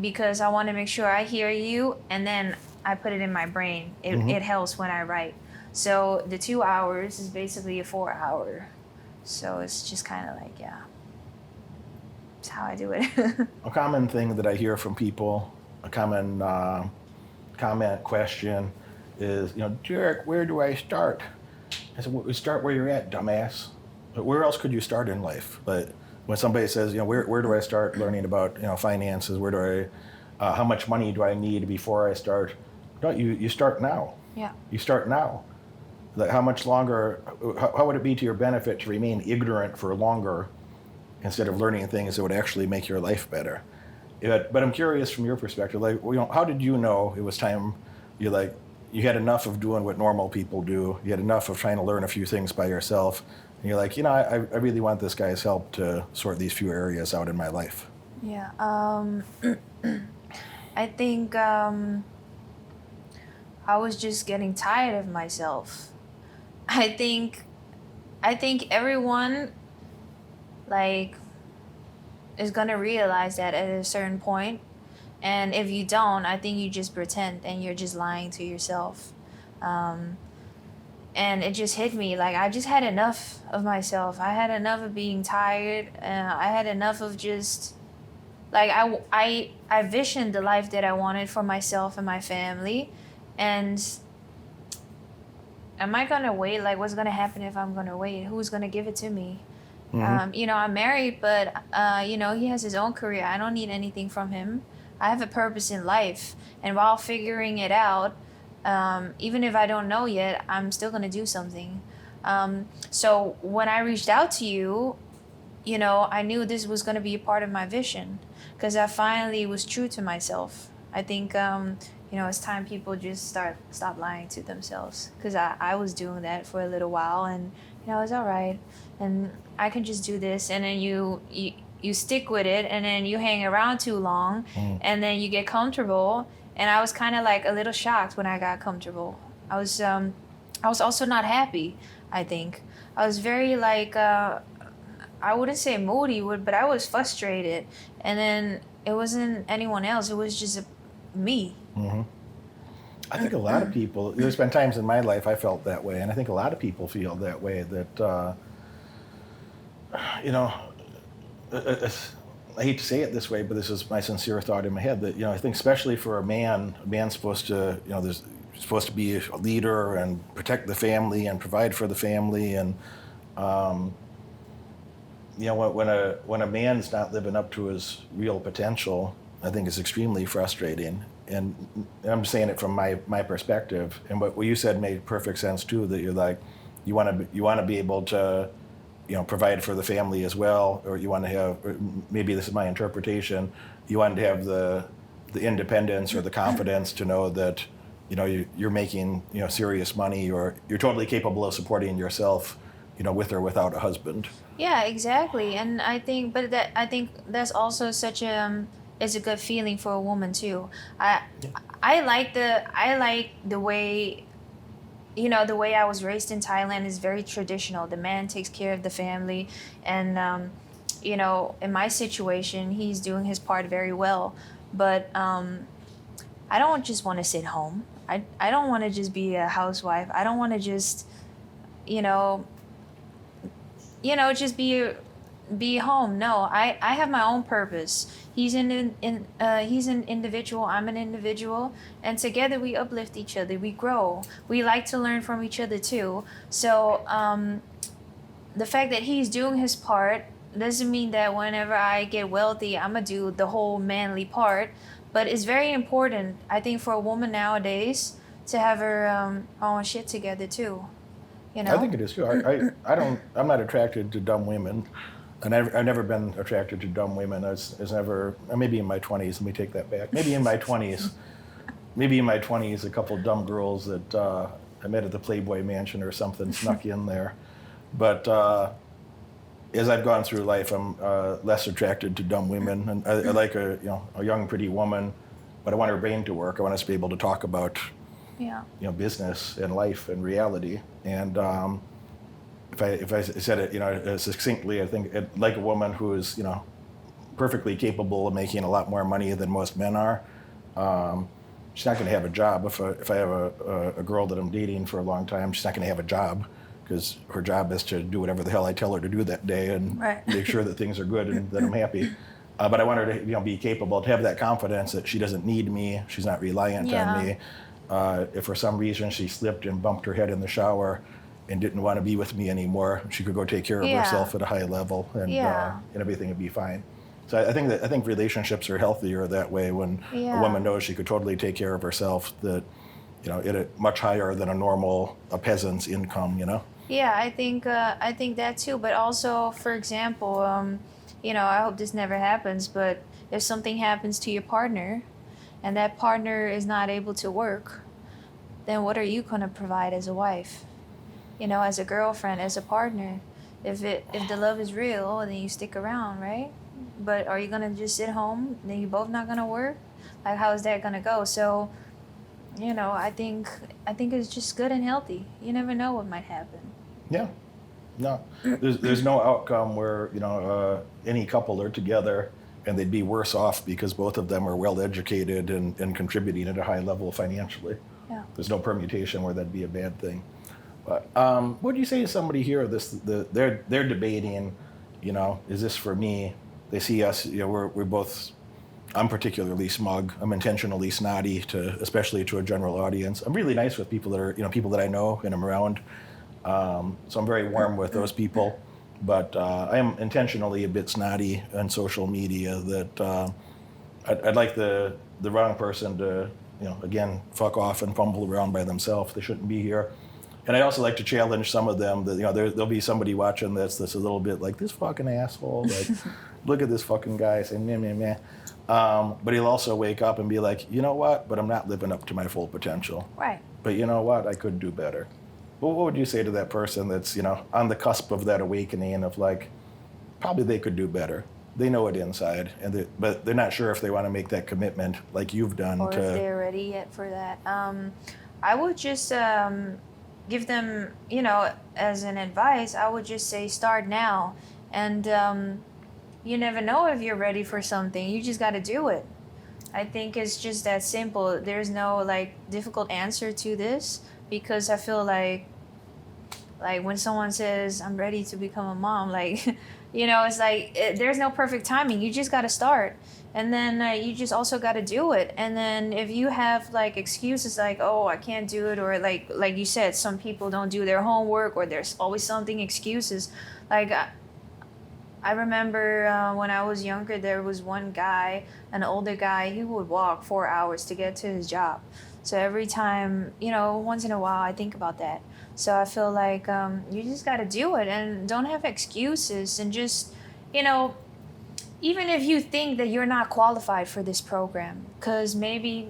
Because I want to make sure I hear you and then I put it in my brain. It helps when I write. So the 2 hours is basically a 4 hour. So it's just kind of like, it's how I do it. A common thing that I hear from people, a common comment, question is, Derek, where do I start? I said, well, start where you're at, dumbass. But where else could you start in life? But when somebody says, where do I start learning about, finances? Where do I, how much money do I need before I start? No, you start now. Yeah. You start now. Like how much longer, how would it be to your benefit to remain ignorant for longer instead of learning things that would actually make your life better? But I'm curious from your perspective, like, how did you know it was time, you had enough of doing what normal people do, you had enough of trying to learn a few things by yourself, and you're like, I really want this guy's help to sort these few areas out in my life? Yeah. I think I was just getting tired of myself. I think everyone is gonna realize that at a certain point, and if you don't, I think you just pretend and you're just lying to yourself. And it just hit me, I just had enough of myself. I had enough of being tired. I had enough of just I visioned the life that I wanted for myself and my family, and am I gonna wait? What's gonna happen if I'm gonna wait? Who's gonna give it to me? You know, I'm married, but you know, he has his own career. I don't need anything from him. I have a purpose in life, and while figuring it out, even if I don't know yet, I'm still gonna do something. So when I reached out to you, you know, I knew this was gonna be a part of my vision because I finally was true to myself. I think you know, it's time people just stop lying to themselves because I was doing that for a little while, and you know, it's all right, and I can just do this, and then you stick with it, and then you hang around too long, and then you get comfortable. And I was kind of like a little shocked when I got comfortable. I was also not happy. I think I was very like I wouldn't say moody, but I was frustrated, and then it wasn't anyone else. It was just me. I think a lot of people, there's been times in my life I felt that way, and I think a lot of people feel that way, that, you know, I hate to say it this way, but this is my sincere thought in my head, that, you know, I think especially for a man's supposed to, you know, there's supposed to be a leader and protect the family and provide for the family, and, you know, when a man's not living up to his real potential, I think it's extremely frustrating. And I'm saying it from my perspective. And what you said made perfect sense too. That you're like, you want to be able to, you know, provide for the family as well, or you want to have, or maybe this is my interpretation, you want to have the independence or the confidence to know that, you know, you're making, you know, serious money, or you're totally capable of supporting yourself, you know, with or without a husband. Yeah, exactly. And I think, but that I think that's also such a is a good feeling for a woman too. I like the way, you know, the way I was raised in Thailand is very traditional. The man takes care of the family, and you know, in my situation, he's doing his part very well. But I don't just want to sit home. I don't want to just be a housewife. I don't want to just, you know, just be home. No, I have my own purpose. He's an individual. I'm an individual, and together we uplift each other. We grow. We like to learn from each other too. So the fact that he's doing his part doesn't mean that whenever I get wealthy, I'm gonna do the whole manly part. But it's very important, I think, for a woman nowadays to have her own shit together too. You know? I think it is too. I'm not attracted to dumb women. And I've never been attracted to dumb women. I was never, maybe in my 20s, let me take that back. Maybe in my 20s, a couple dumb girls that I met at the Playboy Mansion or something snuck in there. But as I've gone through life, I'm less attracted to dumb women. And I like a young, pretty woman, but I want her brain to work. I want us to be able to talk about, business and life and reality. And if I said it, you know, succinctly, I think I'd like a woman who is, you know, perfectly capable of making a lot more money than most men are. She's not going to have a job. If I have a girl that I'm dating for a long time, she's not going to have a job, because her job is to do whatever the hell I tell her to do that day and make sure that things are good and that I'm happy. But I want her to, you know, be capable, to have that confidence that she doesn't need me. She's not reliant on me. If for some reason she slipped and bumped her head in the shower and didn't want to be with me anymore, she could go take care of herself at a high level, and everything would be fine. So I think relationships are healthier that way, when a woman knows she could totally take care of herself, that, you know, at a much higher than a peasant's income, you know. Yeah, I think that too. But also, for example, you know, I hope this never happens, but if something happens to your partner, and that partner is not able to work, then what are you going to provide as a wife? You know, as a girlfriend, as a partner. If the love is real, then you stick around, right? But are you gonna just sit home? Then you're both not gonna work? Like, how is that gonna go? So, you know, I think it's just good and healthy. You never know what might happen. Yeah. No. There's no outcome where, you know, any couple are together and they'd be worse off because both of them are well educated and contributing at a high level financially. Yeah. There's no permutation where that'd be a bad thing. But what do you say to somebody here? They're debating, you know, is this for me? They see us, you know, we're both. I'm particularly smug. I'm intentionally snotty, especially to a general audience. I'm really nice with people that are, you know, people that I know and I'm around. So I'm very warm with those people. But I am intentionally a bit snotty on social media that I'd like the wrong person to, again, fuck off and fumble around by themselves. They shouldn't be here. And I also like to challenge some of them that, there'll be somebody watching that's a little bit like, this fucking asshole, like, look at this fucking guy saying, meh, meh, meh. But he'll also wake up and be like, you know what, but I'm not living up to my full potential. Right. But you know what, I could do better. Well, what would you say to that person that's, on the cusp of that awakening of like, probably they could do better. They know it inside, but they're not sure if they want to make that commitment like you've done. Or if they're ready yet for that. I would just give them, as an advice, I would just say start now. And you never know if you're ready for something. You just got to do it. I think it's just that simple. There's no difficult answer to this, because I feel like when someone says I'm ready to become a mom, it's there's no perfect timing. You just got to start. And then you just also got to do it. And then if you have excuses oh, I can't do it, or like you said, some people don't do their homework, or there's always something excuses. I remember when I was younger, there was one guy, an older guy, he would walk 4 hours to get to his job. So every time, once in a while, I think about that. So I feel like you just got to do it and don't have excuses, and just, even if you think that you're not qualified for this program, because maybe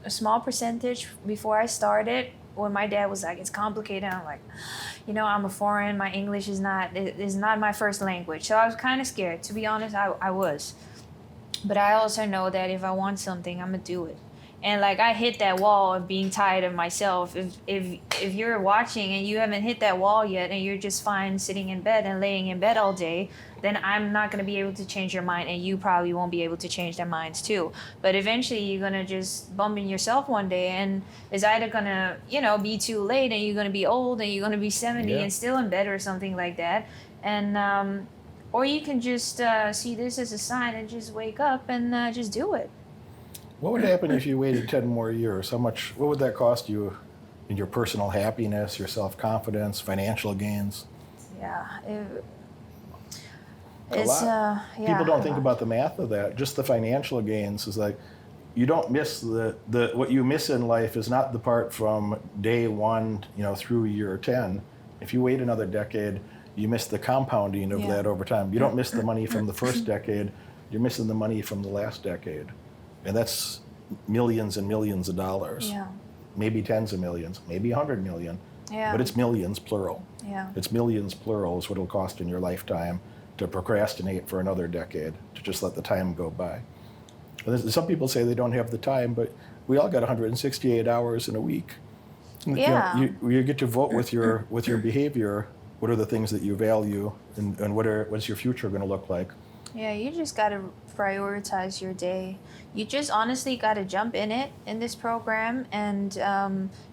a small percentage before I started, when my dad was like, it's complicated, I'm like, I'm a foreign, my English is not my first language. So I was kind of scared. To be honest, I was. But I also know that if I want something, I'm going to do it. And I hit that wall of being tired of myself. If you're watching and you haven't hit that wall yet, and you're just fine sitting in bed and laying in bed all day, then I'm not going to be able to change your mind, and you probably won't be able to change their minds too. But eventually you're going to just bump in yourself one day, and it's either going to, be too late, and you're going to be old, and you're going to be 70 and still in bed or something like that. And or you can just see this as a sign and just wake up and just do it. What would happen if you waited 10 more years? What would that cost you in your personal happiness, your self-confidence, financial gains? Yeah. It's a lot. People don't think about the math of that. Just the financial gains is you don't miss what you miss in life is not the part from day one, through year 10. If you wait another decade, you miss the compounding of that over time. You don't miss the money from the first decade. You're missing the money from the last decade. And that's millions and millions of dollars. Yeah. Maybe tens of millions, maybe 100 million. Yeah. But it's millions, plural. Yeah. It's millions, plural, is what it'll cost in your lifetime to procrastinate for another decade, to just let the time go by. Some people say they don't have the time, but we all got 168 hours in a week. Yeah. You get to vote with your behavior. What are the things that you value, and what's your future going to look like? Yeah, you just got to prioritize your day. You just honestly got to jump in this program, and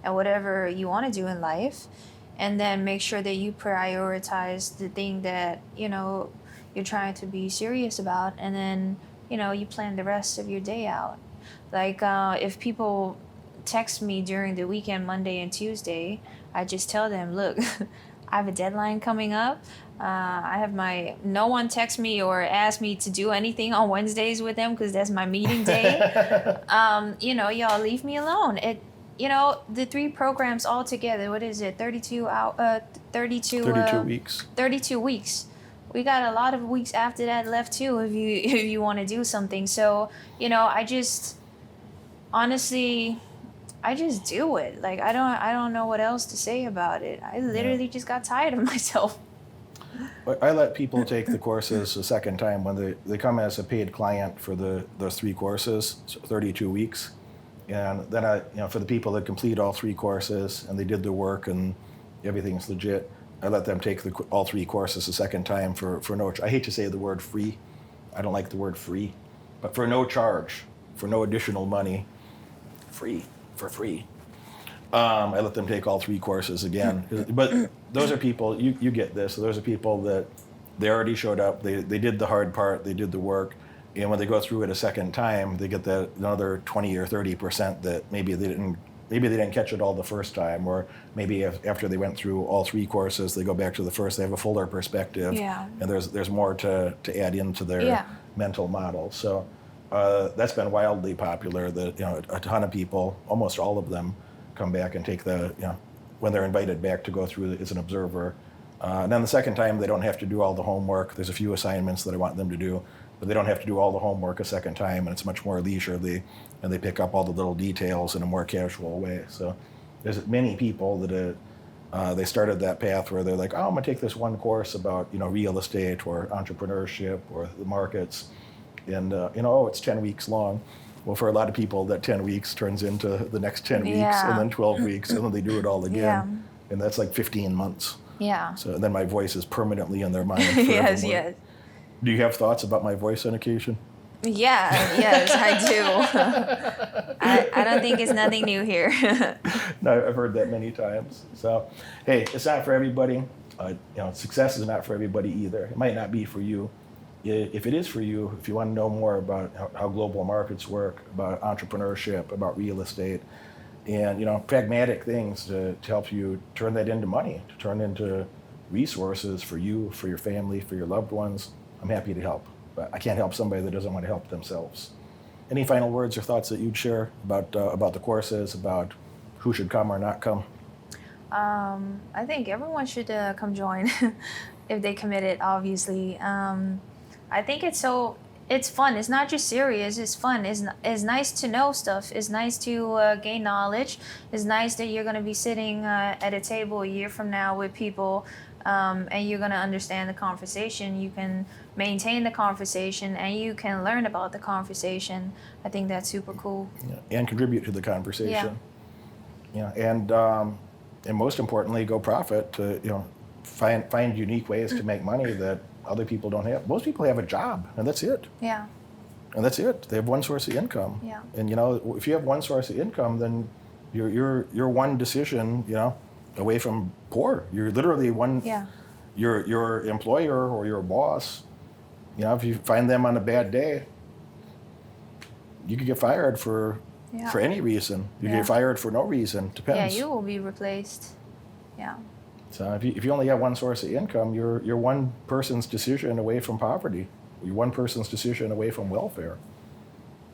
whatever you want to do in life, and then make sure that you prioritize the thing that you're trying to be serious about, and then you plan the rest of your day out. If people text me during the weekend, Monday and Tuesday, I just tell them, look, I have a deadline coming up. No one texts me or asks me to do anything on Wednesdays with them, because that's my meeting day. Y'all leave me alone. The 3 programs all together, what is it? 32 weeks. 32 weeks. We got a lot of weeks after that left too, if you want to do something. So, I just do it. I don't know what else to say about it. I literally just got tired of myself. I let people take the courses a second time when they come as a paid client for those 3 courses, so 32 weeks. And then for the people that complete all 3 courses and they did the work and everything's legit, I let them take all 3 courses a second time for no. I hate to say the word free. I don't like the word free, but for no charge, for no additional money, free. For free. I let them take all 3 courses again. But those are people, you get this, those are people that they already showed up, they did the hard part, they did the work, and when they go through it a second time, they get that another 20 or 30% that maybe they didn't maybe they didn't catch it all the first time, or maybe after they went through all 3 courses, they go back to the first, they have a fuller perspective, and there's more to add into their mental model. So that's been wildly popular. That a ton of people, almost all of them, come back and take when they're invited back to go through as an observer. And then the second time, they don't have to do all the homework. There's a few assignments that I want them to do, but they don't have to do all the homework a second time, and it's much more leisurely, and they pick up all the little details in a more casual way. So there's many people that they started that path where they're like, oh, I'm gonna take this one course about real estate or entrepreneurship or the markets, and it's 10 weeks long. Well, for a lot of people, that 10 weeks turns into the next 10 weeks, and then 12 weeks, and then they do it all again, and that's like 15 months. Yeah. So then my voice is permanently in their mind. Yes, yes. Do you have thoughts about my voice on occasion? Yeah, yes, I do. I don't think it's nothing new here. No, I've heard that many times. So, hey, it's not for everybody. Success is not for everybody either. It might not be for you. If it is for you, if you want to know more about how global markets work, about entrepreneurship, about real estate, and pragmatic things to help you turn that into money, to turn into resources for you, for your family, for your loved ones, I'm happy to help. But I can't help somebody that doesn't want to help themselves. Any final words or thoughts that you'd share about the courses, about who should come or not come? I think everyone should come join if they committed, obviously. I think it's fun. It's not just serious. It's fun. It's nice to know stuff. It's nice to gain knowledge. It's nice that you're going to be sitting at a table a year from now with people, and you're going to understand the conversation. You can maintain the conversation, and you can learn about the conversation. I think that's super cool. Yeah, and contribute to the conversation. And most importantly, go profit to find unique ways to make money that other people don't have. Most people have a job, and that's it. Yeah. And that's it. They have one source of income. Yeah. And if you have one source of income, then you're one decision, away from poor. You're literally one. Yeah. Your employer or your boss, if you find them on a bad day, you could get fired for any reason. You get fired for no reason. Depends. Yeah, you will be replaced. Yeah. So if you only have one source of income, you're one person's decision away from poverty. You're one person's decision away from welfare.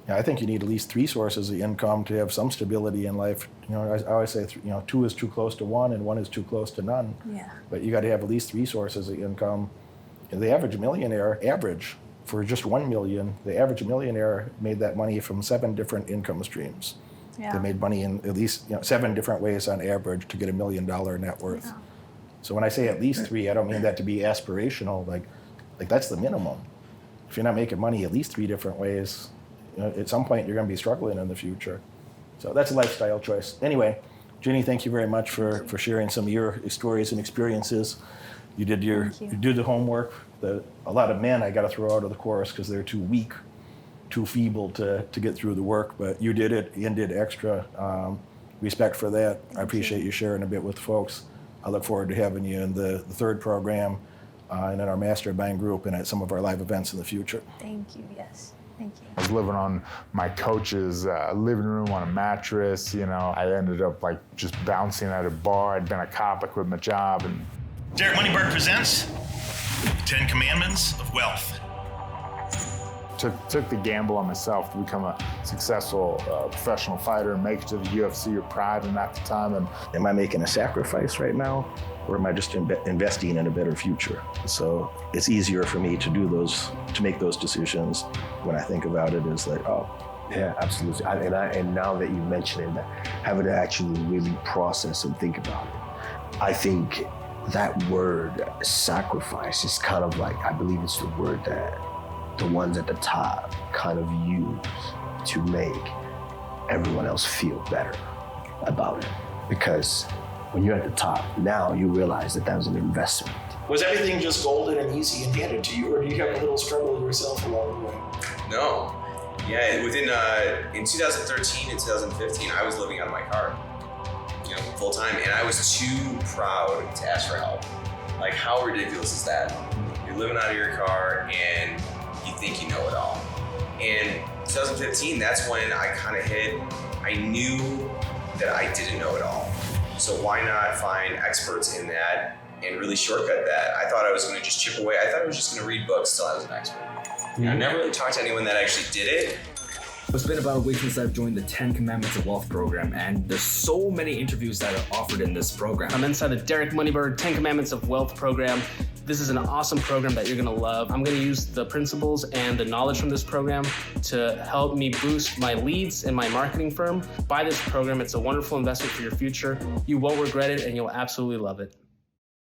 I think you need at least 3 sources of income to have some stability in life. I always say 2 is too close to 1 and 1 is too close to none. Yeah. But you got to have at least 3 sources of income. And the average millionaire, for just 1 million, the average millionaire made that money from 7 different income streams. Yeah. They made money in at least 7 different ways on average to get $1 million net worth. Yeah. So when I say at least 3, I don't mean that to be aspirational. Like that's the minimum. If you're not making money at least 3 different ways, at some point you're going to be struggling in the future. So that's a lifestyle choice. Anyway, Ginny, thank you very much for sharing some of your stories and experiences. You did the homework. A lot of men I got to throw out of the course because they're too weak, too feeble to get through the work. But you did it and did extra. Respect for that. I appreciate you sharing a bit with folks. I look forward to having you in the 3rd program and in our mastermind group and at some of our live events in the future. Thank you. Yes. Thank you. I was living on my coach's living room on a mattress. I ended up just bouncing at a bar. I'd been a cop. I quit my job. And Derek Moneyberg presents 10 Commandments of Wealth. Took the gamble on myself to become a successful professional fighter and make it to the UFC or Pride. And at the time, am I making a sacrifice right now, or am I just investing in a better future? So it's easier for me to make those decisions when I think about it as like, oh. Yeah, absolutely. And now that you mention it, having to actually really process and think about it, I think that word sacrifice is kind of like, I believe it's the word that the ones at the top kind of use to make everyone else feel better about it. Because when you're at the top, now you realize that was an investment. Was everything just golden and easy and handed to you, or do you have a little struggle yourself along the way? No. Yeah, in 2013 and 2015, I was living out of my car, full time, and I was too proud to ask for help. Like, how ridiculous is that? You're living out of your car and you think you know it all. And 2015, that's when I kind of I knew that I didn't know it all. So why not find experts in that and really shortcut that? I thought I was going to just chip away. I thought I was just going to read books till I was an expert. I never really talked to anyone that actually did it. It's been about a week since I've joined the 10 Commandments of Wealth program, and there's so many interviews that are offered in this program. I'm inside the Derek Moneyberg 10 Commandments of Wealth program. This is an awesome program that you're gonna love. I'm gonna use the principles and the knowledge from this program to help me boost my leads in my marketing firm. Buy this program, it's a wonderful investment for your future. You won't regret it and you'll absolutely love it.